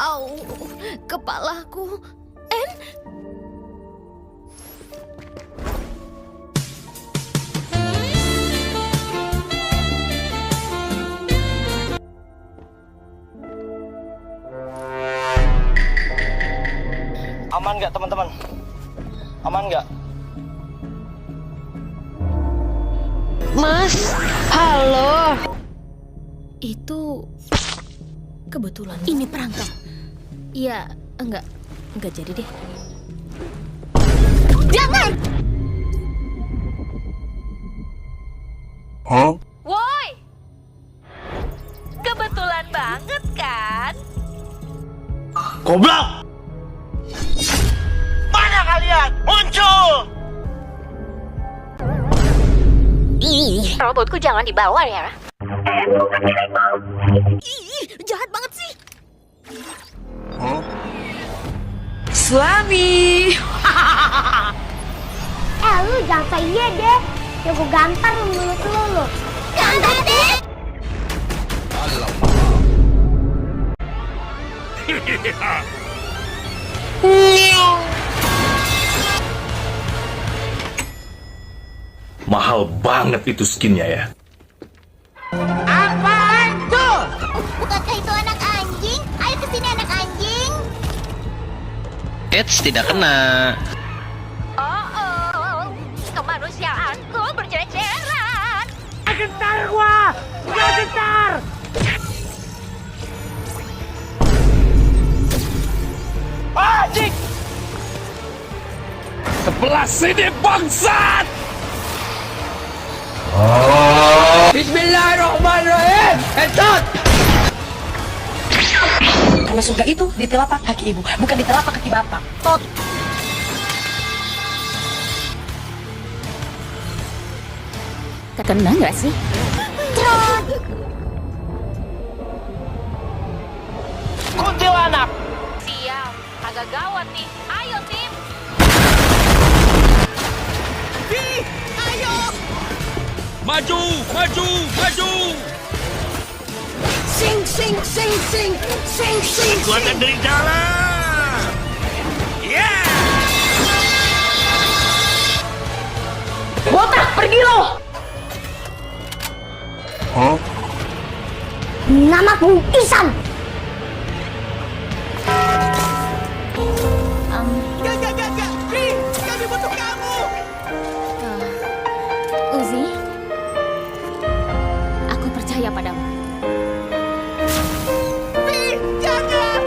Au, kepalaku. aman nggak teman-teman? Aman nggak? Mas, halo. Itu kebetulan ini perangkap. Ya, enggak jadi deh. Jangan! Hah? Woi! Kebetulan banget kan? Goblok! Mana kalian? Muncul! Ih, robotku jangan dibawa ya. Ih, jahat banget sih. Hah? Suami. Lu jangan kayak iya deh. Ya gue gampar mulut lu. Gampar deh. Mahal banget itu skinnya ya. Apaan tuh? Bukankah itu anak anjing? Ayo kesini anak anjing. Eits, tidak kena. Oh, kemanusiaanku berceceran. Gentar gua! Gua gentar! Anjing! Sebelah sini bangsat! Bismillahirrahmanirrahim! Headshot! Karena surga itu di telapak kaki ibu, bukan di telapak kaki bapak. Kena nggak sih? Kuntilanak! Kuntilanak. Siap, agak gawat nih. Ayo tim. Ayo! Maju, maju, maju. Sing, sing, sing, sing, sing, sing. Kekuatan dari dalam. Yeah. Botak, pergi lo! Hah? Namaku Isan. Gak. Kami butuh kamu. Uzi, aku percaya padamu. Jangan.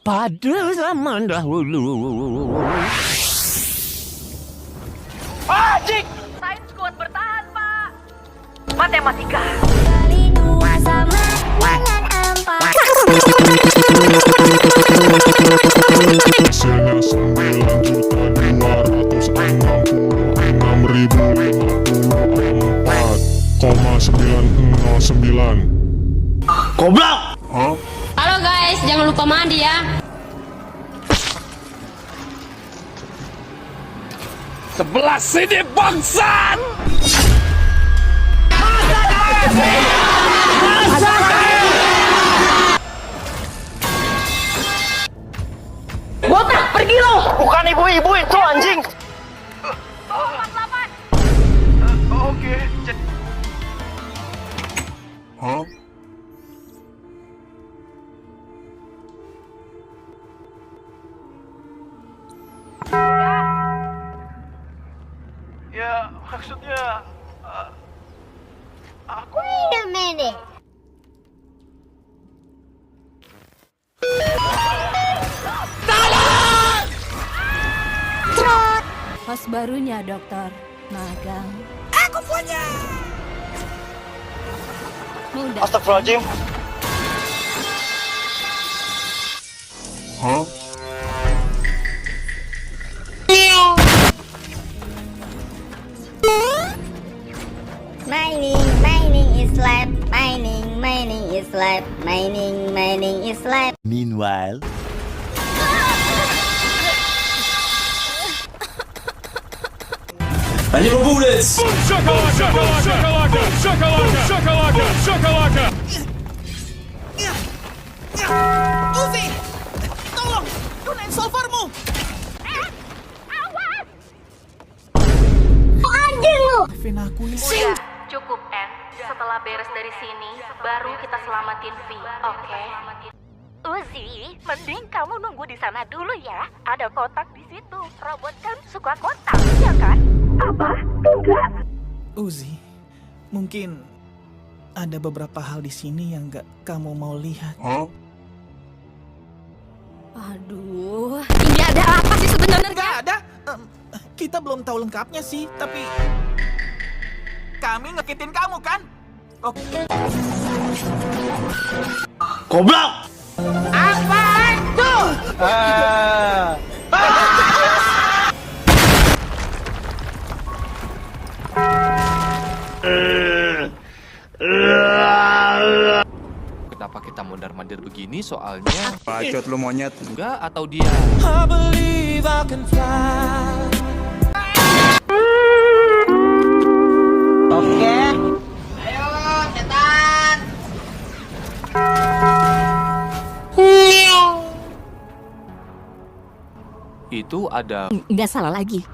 Pada zaman dahulu. Ajik! Sains kuat bertahan, Pak. Matematika. Kali 2 sama dengan 4. Hasilnya 9.266.904,909. Goblok! Hah? Halo guys, jangan lupa mandi ya. Sebelah sini bangsat! Botak, pergi lo! Bukan ibu-ibu itu anjing. Oke. Hah? Ya, maksudnya Wait a minute. Pas barunya, dokter. Magang. Aku punya. Mudah. Astagfirullahaladzim. Hah? Mining is life. Mining is life. Mining is life. Meanwhile, I need bullets. Shakalaka, shakalaka, shakalaka, shakalaka, shakalaka. Uzi, tolong, gunain solvermu. Anjing lu. Maafin aku ya. Udah, cukup, En. Setelah beres dari sini, baru kita selamatin V, oke? Uzi, mending kamu nunggu di sana dulu ya. Ada kotak di situ. Robot kan suka kotak, ya kan? Apa? Enggak. Uzi, mungkin ada beberapa hal di sini yang gak kamu mau lihat. Hah? Aduh, ini ada apa sih sebenarnya? Gak ada. Kita belum tahu lengkapnya sih, tapi kami ngekitin kamu kan? Oke. Goblok! Apa itu? Kenapa kita mondar-mandir begini? Soalnya Bacot lu monyet. enggak atau dia? I believe I can fly. Oke. Ayo, setan. Itu ada Nggak salah lagi.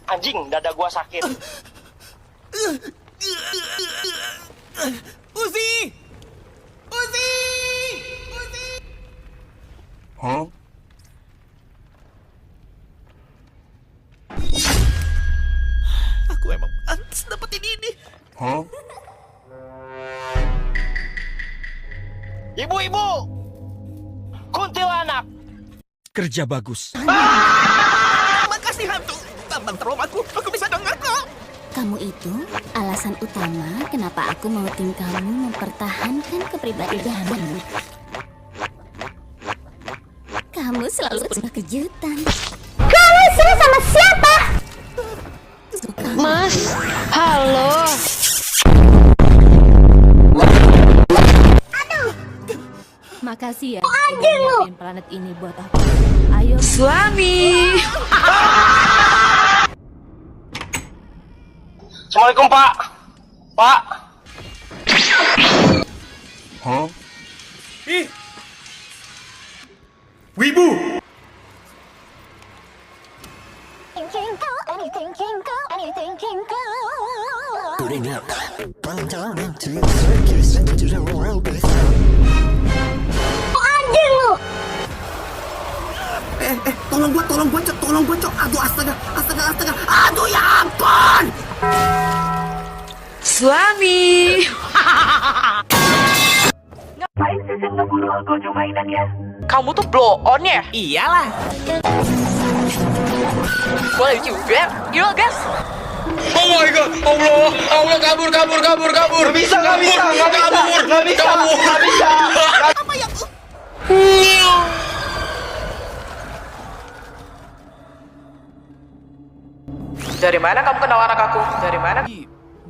Anjing, dada gua sakit. Uzi! Uzi! Uzi! Hah? Aku emang pantas dapetin ini. Hah? Ibu-ibu! Kuntilanak! kerja bagus. Makasih hantu. Tambang teromaku, aku bisa dengar kok. Kamu itu alasan utama kenapa aku mau tim kamu mempertahankan kepribadianmu. Kamu selalu suka kejutan. Kamu suka sama siapa? Mas, halo. Makasih ya. Anjing lu. Planet ini buat aku. Ayo. Suami. Assalamualaikum, Pak. Pak. Hah? Ih. Wibu. Putting out, running down into the circus and into the world without. Anjing lu. Tolong gua, Cok. Aduh, astaga. Aduh, ya ampun. Suami. Ngapain sih ngeburu Gojo mainan ya? Kamu tuh blow on ya? Iyalah. Boleh juga. Yuk, guys. Oh my god, Allah kabur. Nggak bisa. Apa yang... Dari mana kamu kenal anak aku? Dari mana?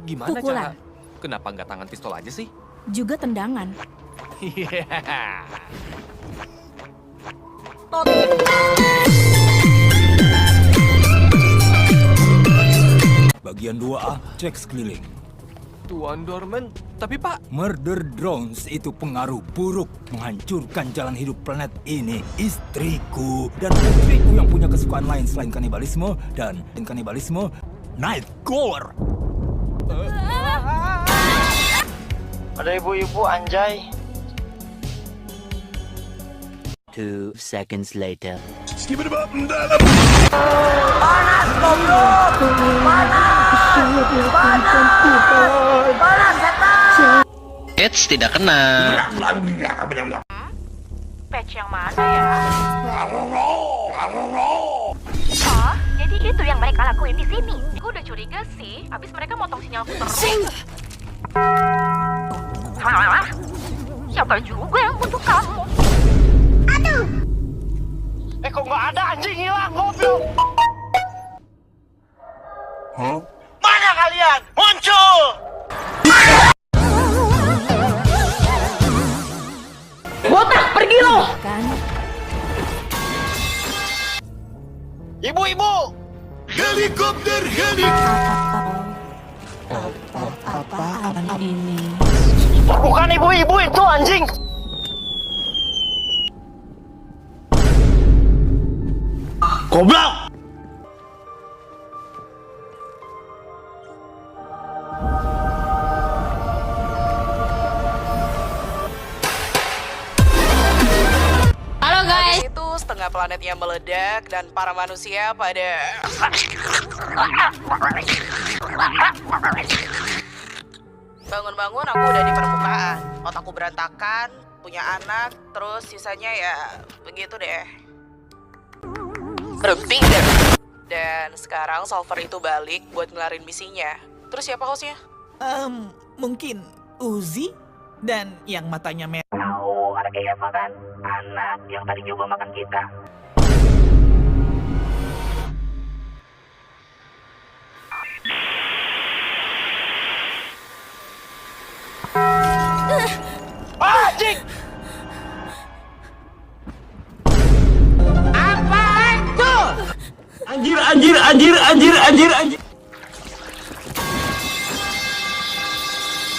Gimana Pukulan. cara? Kenapa nggak tangan pistol aja sih? Juga tendangan. Bagian 2A, cek sekeliling. Tuan Dorman, tapi Pak... Murder drones itu pengaruh buruk menghancurkan jalan hidup planet ini. Istriku dan putriku yang punya kesukaan lain selain kanibalisme dan Nightcore. Ada ibu-ibu anjay. 2 seconds later. Panas, goblok! Panas, setan! Eits, tidak kena. Patch yang mana ya? Oh, jadi itu yang mereka lakuin di sini. Gue udah curiga sih, abis mereka motong sinyal terus. Siapa juga yang butuh kamu? Aduh. Kok nggak ada, anjing hilang, goblok. Hah? Mana kalian? Muncul! Botak, pergi lo! Ibu-ibu! Helikopter. Apaan ini? Bukan ibu-ibu itu, anjing! Goblok! Halo guys. Itu setengah planetnya meledak dan para manusia pada bangun-bangun aku udah di permukaan. Otakku berantakan, punya anak, terus sisanya ya begitu deh. Berhenti deh. Dan sekarang solver itu balik buat ngelarin misinya. Terus siapa hostnya? Mungkin Uzi dan yang matanya merah. Tahu anak kayak makan anak yang tadi coba makan kita. Anjing! Apaan tuh? Anjir.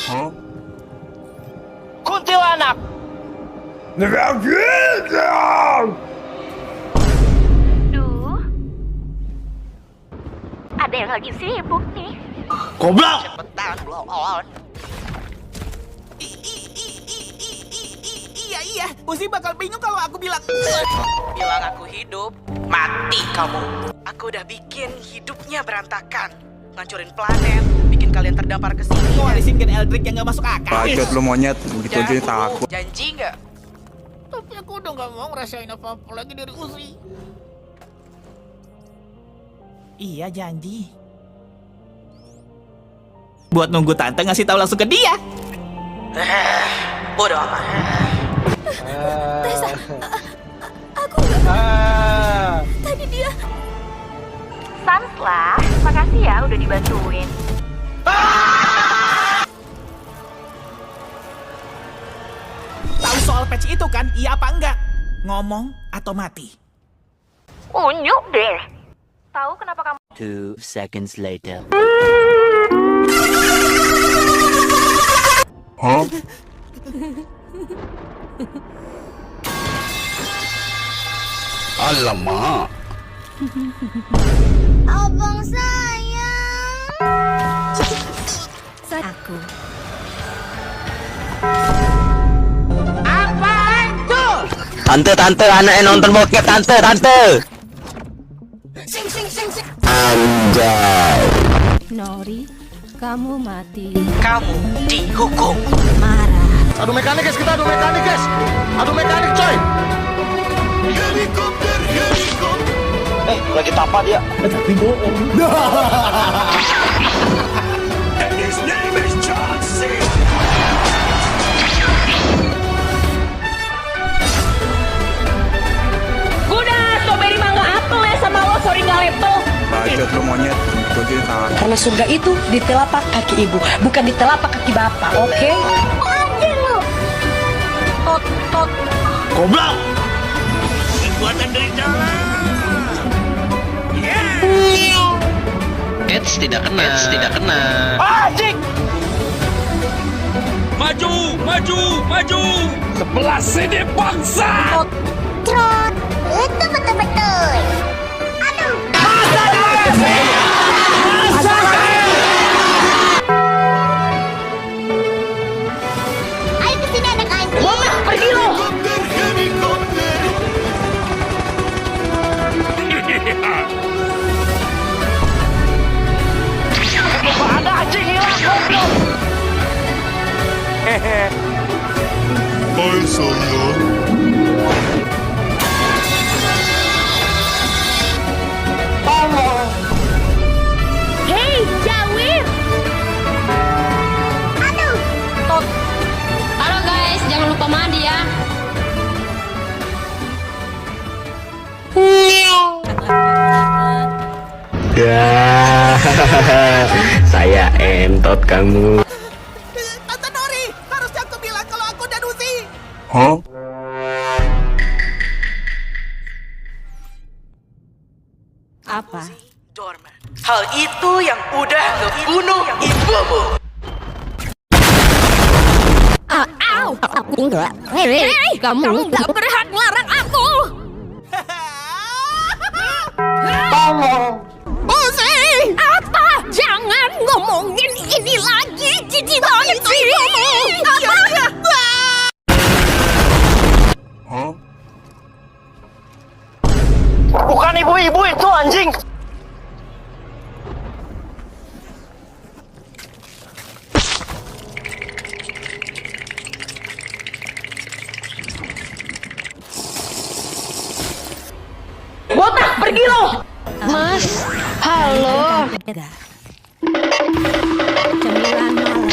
Hah? Kuntilanak! Duh. Ada yang lagi sibuk nih. Goblok! Cepetan, blow on. Iya. Uzi bakal bingung kalau aku bilang... Bilang aku hidup, mati kamu. Aku udah bikin hidupnya berantakan. Ngancurin planet, bikin kalian terdampar ke sini. Warisin Gen Eldrick yang gak masuk akal. Bacot lu monyet, begitu aja takut. Janji nggak? Tapi aku udah gak mau ngerasain apa-apa lagi dari Uzi. Iya, janji. Buat nunggu tante ngasih tahu langsung ke dia. Bodoh amat. Tessa, aku nggak. Tadi dia. Sans lah, makasih ya udah dibantuin. Tahu soal patch itu kan? Iya apa enggak? Ngomong atau mati? Unjuk deh. Tahu kenapa kamu 2 seconds later. Hah? Alamak. Abang sayang. Aku. Apaan tuh? Tante, anaknya nonton bokep, tante. Anjay. Nori, kamu mati. Kamu dihukum. Marah. Adu mekanik guys, kita adu mekanik guys. Adu mekanik coy. Helikopter. Lagi tapa dia. Tapi bohong. And his name is John C. Kuda, strawberry mangga apel ya sama lo, sorry nggak level. Bacot lu monyet, tunjukin tangan. Karena surga itu di telapak kaki ibu, bukan di telapak kaki bapak, oke? Anjing lu. Tot. Goblok. Kekuatan dari dalam. Eits, tidak kena. Anjing. Maju. Sebelah sini bangsa. Trot. Itu betul-betul. Aduh. Ayo kesini anak anjing. Pergi lo. Ada anjing hilang goblok. Hai sayang. Hei, Jawir. Aduh. Halo guys, jangan lupa mandi ya. Saya entot kamu. Tante Nori, harusnya aku bilang kalau aku dan Uzi. Hah? Apa? Dorman. Hal itu yang udah ngebunuh ibumu. Au! Enggak. Hei, kamu nggak berhak melarang aku. Uzi! Apa? Jangan ngomongin ini lagi. Jijik banget sih. Apa? Hah? Bukan ibu-ibu itu anjing. Botak, pergi lo. Mas, halo. Cemilan malam.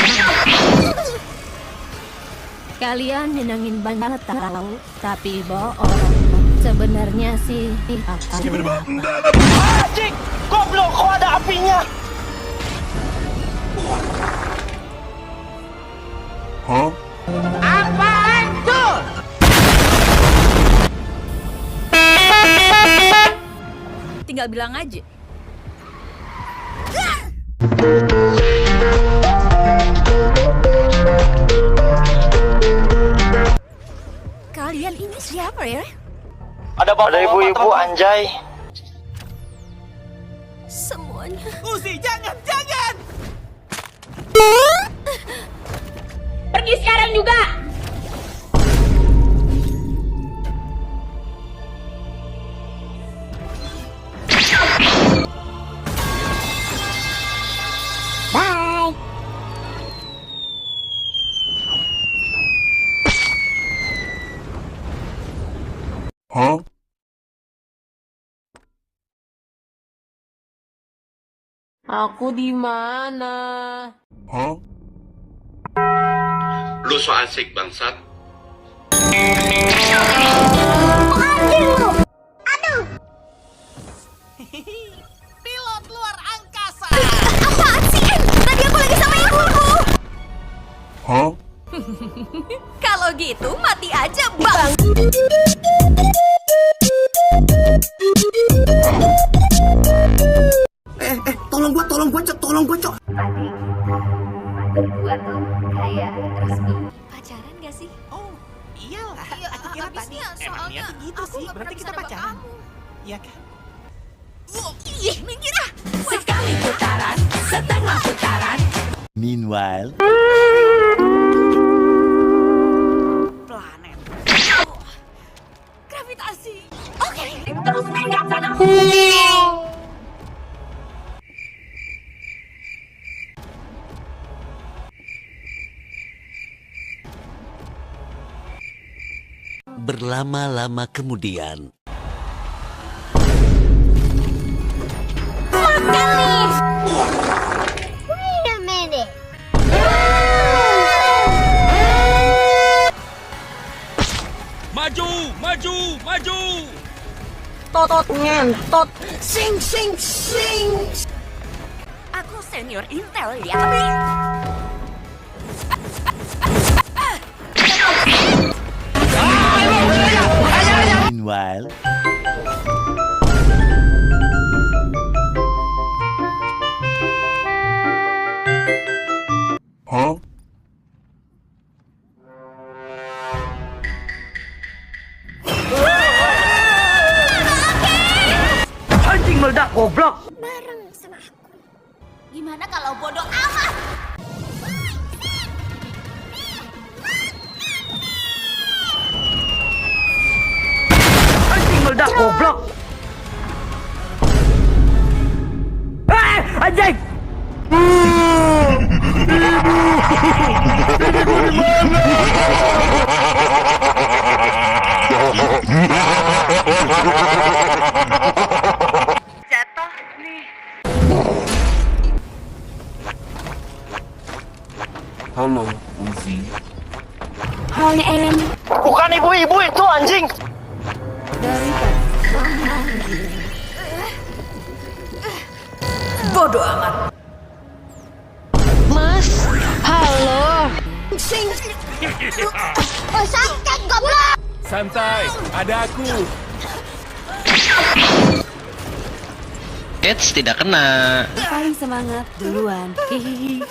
Kalian nyenengin banget tahu, tapi bohong. Sebenarnya sih apa? Anjing, goblok, kok ada apinya? Hah? Apaan tuh? Tinggal bilang aja. Kalian ini siapa ya? Ada ibu-ibu anjay. Semuanya. Uzi, jangan. Pergi sekarang juga. Bye. Hah? Aku di mana? Hah? Lu so asik bangsat. Aduh. Pilot luar angkasa. Apaan sih, En? Tadi aku lagi sama ibuku. Hah? Kalau gitu mati aja, Bang. Tolong gua, Cok. Berdua tuh kayak resmi pacaran gak sih? Oh, iyalah. Iya, Aku kira tadi habisnya, emang soalnya niatnya gitu aku sih. nggak Berarti pernah kita bisa nebak pacaran. kamu. Iya kan? Ih, minggir ah. Sekali putaran, setengah putaran. Meanwhile, Planet. Gravitasi. Oke. Terus pegang sana. berlama-lama kemudian. Wait a minute. Maju! Totot ngentot. Sing. Aku senior Intel ya. Meanwhile, Hah? Anjing meledak goblok. Bareng sama aku. Gimana kalau bodoh amat? Anjing meledak goblok. Anjing. Jatuh nih. Halo, Uzi. Hai Em. Bukan ibu-ibu itu anjing. Bodoh amat. Mas, halo. Sing. Oh, sakit goblok. Santai, ada aku. Eits, tidak kena. Paling semangat duluan. Hihihi.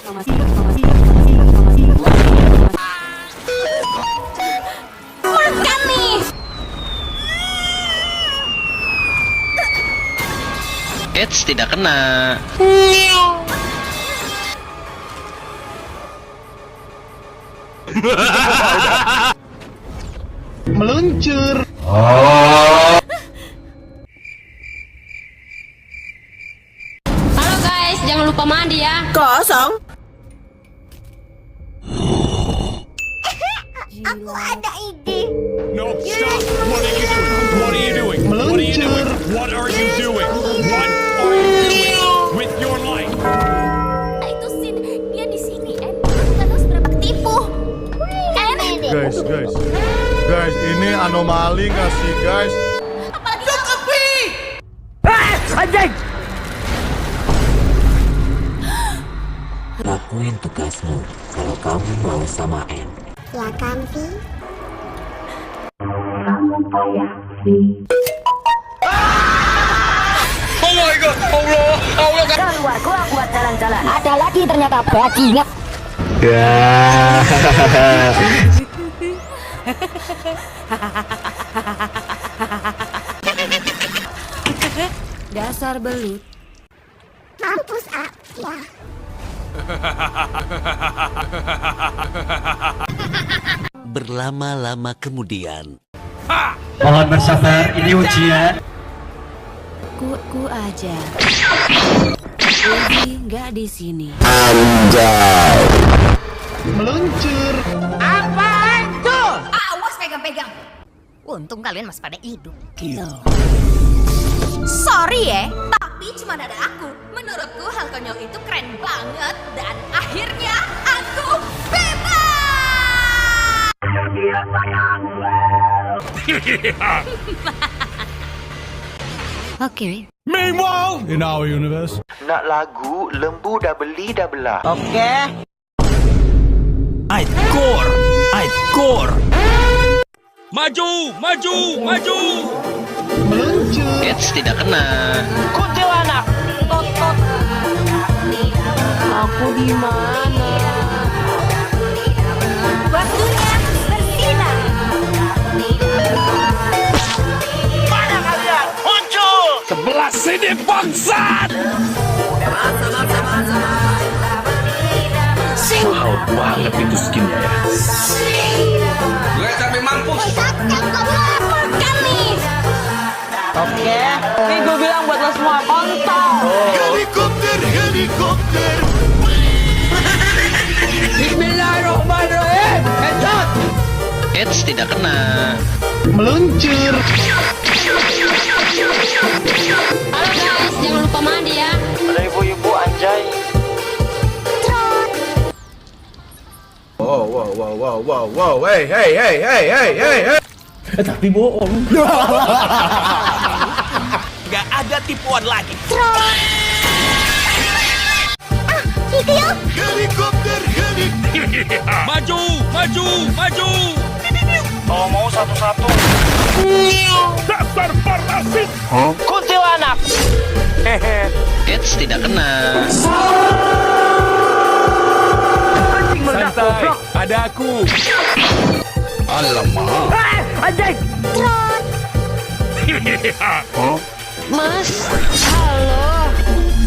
Makan nih. Eits, tidak kena. Meluncur. Halo guys, jangan lupa mandi ya. Kosong. Aku ada ide. No, stop! What are you doing? What are you doing? What are you doing? What are you doing? What are you doing with your life? Itu Sin, dia di sini, En. Aku nggak tahu seberapa ketipu. En. Guys, ini anomali nggak sih, guys? Apalagi Anjing. Lakuin tugasmu kalau kamu mau sama En. Ya kan, Vi? Oh my god, Allah. Keluar gua buat jalan-jalan. Ada lagi ternyata bajingan. Dasar belut. Mampus ya. berlama-lama kemudian. Mohon bersabar, ini ujian. Ku aja. Uzi nggak di sini. Anjay. Meluncur. Apaan tuh? Awas pegang-pegang. Untung kalian masih pada hidup. Sorry ya, tapi Tapi cuma ada aku. Menurutku hal konyol itu keren banget. Dan akhirnya aku bebas! Oke. Meanwhile, in our universe. Nak lagu, lembu dah beli dah belah. Oke. Core. Maju. Meluncur. Eits, tidak kena. Kuntilanak. Tot. Aku di mana? Waktunya bersinar. Mana kalian? Muncul! Sebelah sini bangsat. Mahal banget itu skinnya ya. Gue sampai mampus. Makan nih. Oke. Nih gue bilang buat lo semua kontol. Helikopter. Bismillahirrahmanirrahim. Headshot. Eits, tidak kena. Meluncur. Halo guys, jangan lupa mandi ya. Ada ibu-ibu anjay. Wow. Hey. Tapi bohong. Gak ada tipuan lagi. Itu yuk. Helikopter. Maju. Kalau mau satu-satu. Dasar parasit. Kuntilanak. Eits, tidak kena. Santai, ada aku. Alamak. Anjing. Mas, halo.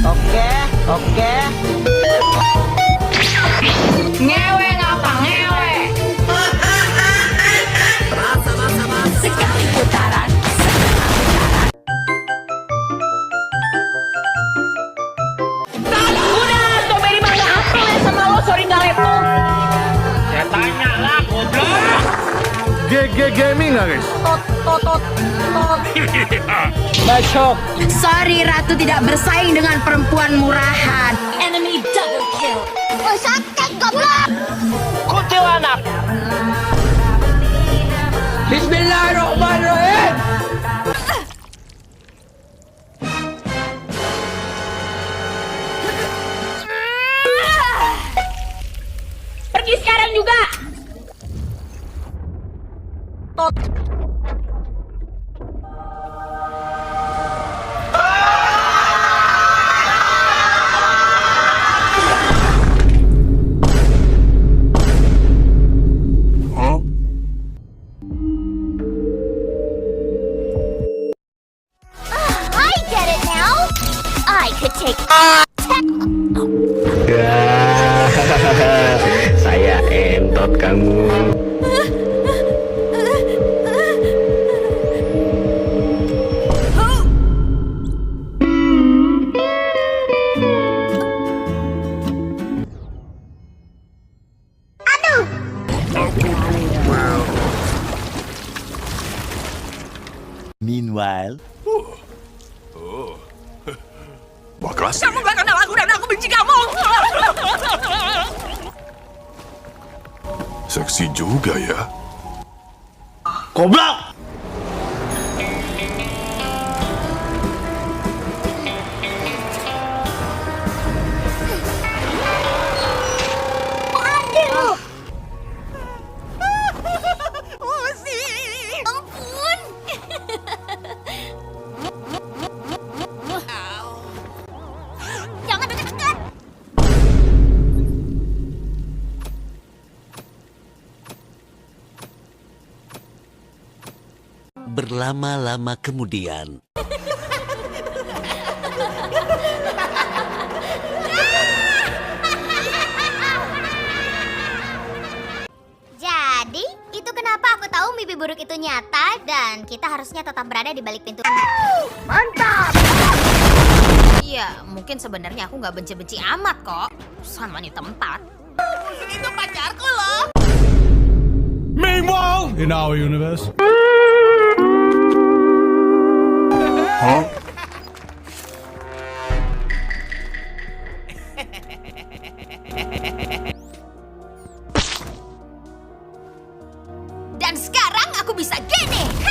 Oke. Ngewe ngapa ngewe? Sekali putaran. Udah, Tommy mah nggak hafal ya sama lo, sorry nggak lepo. Ya tanya lah, goblok. GG Gaming nggak guys? Tot. Bacok. Sorry, Ratu tidak bersaing dengan perempuan murahan. Enemy double kill. Sakit goblok. Kuntilanak. Bismillahirrahmanirrahim. Pergi sekarang juga. Tot. I get it now. I could take. Saya entot kamu. Meanwhile. Makasih. Kamu gak kenal aku dan aku benci kamu. Seksi juga ya. Goblok! Aduh. Ampun. Jangan dekat-dekat. Berlama-lama kemudian. Jadi, itu kenapa aku tahu mimpi buruk itu nyata dan kita harusnya tetap berada di balik pintu. Mantap! Iya, mungkin sebenarnya aku nggak benci-benci amat kok sama nih tempat. Itu pacarku loh. Meanwhile, in our universe. aku bisa gini.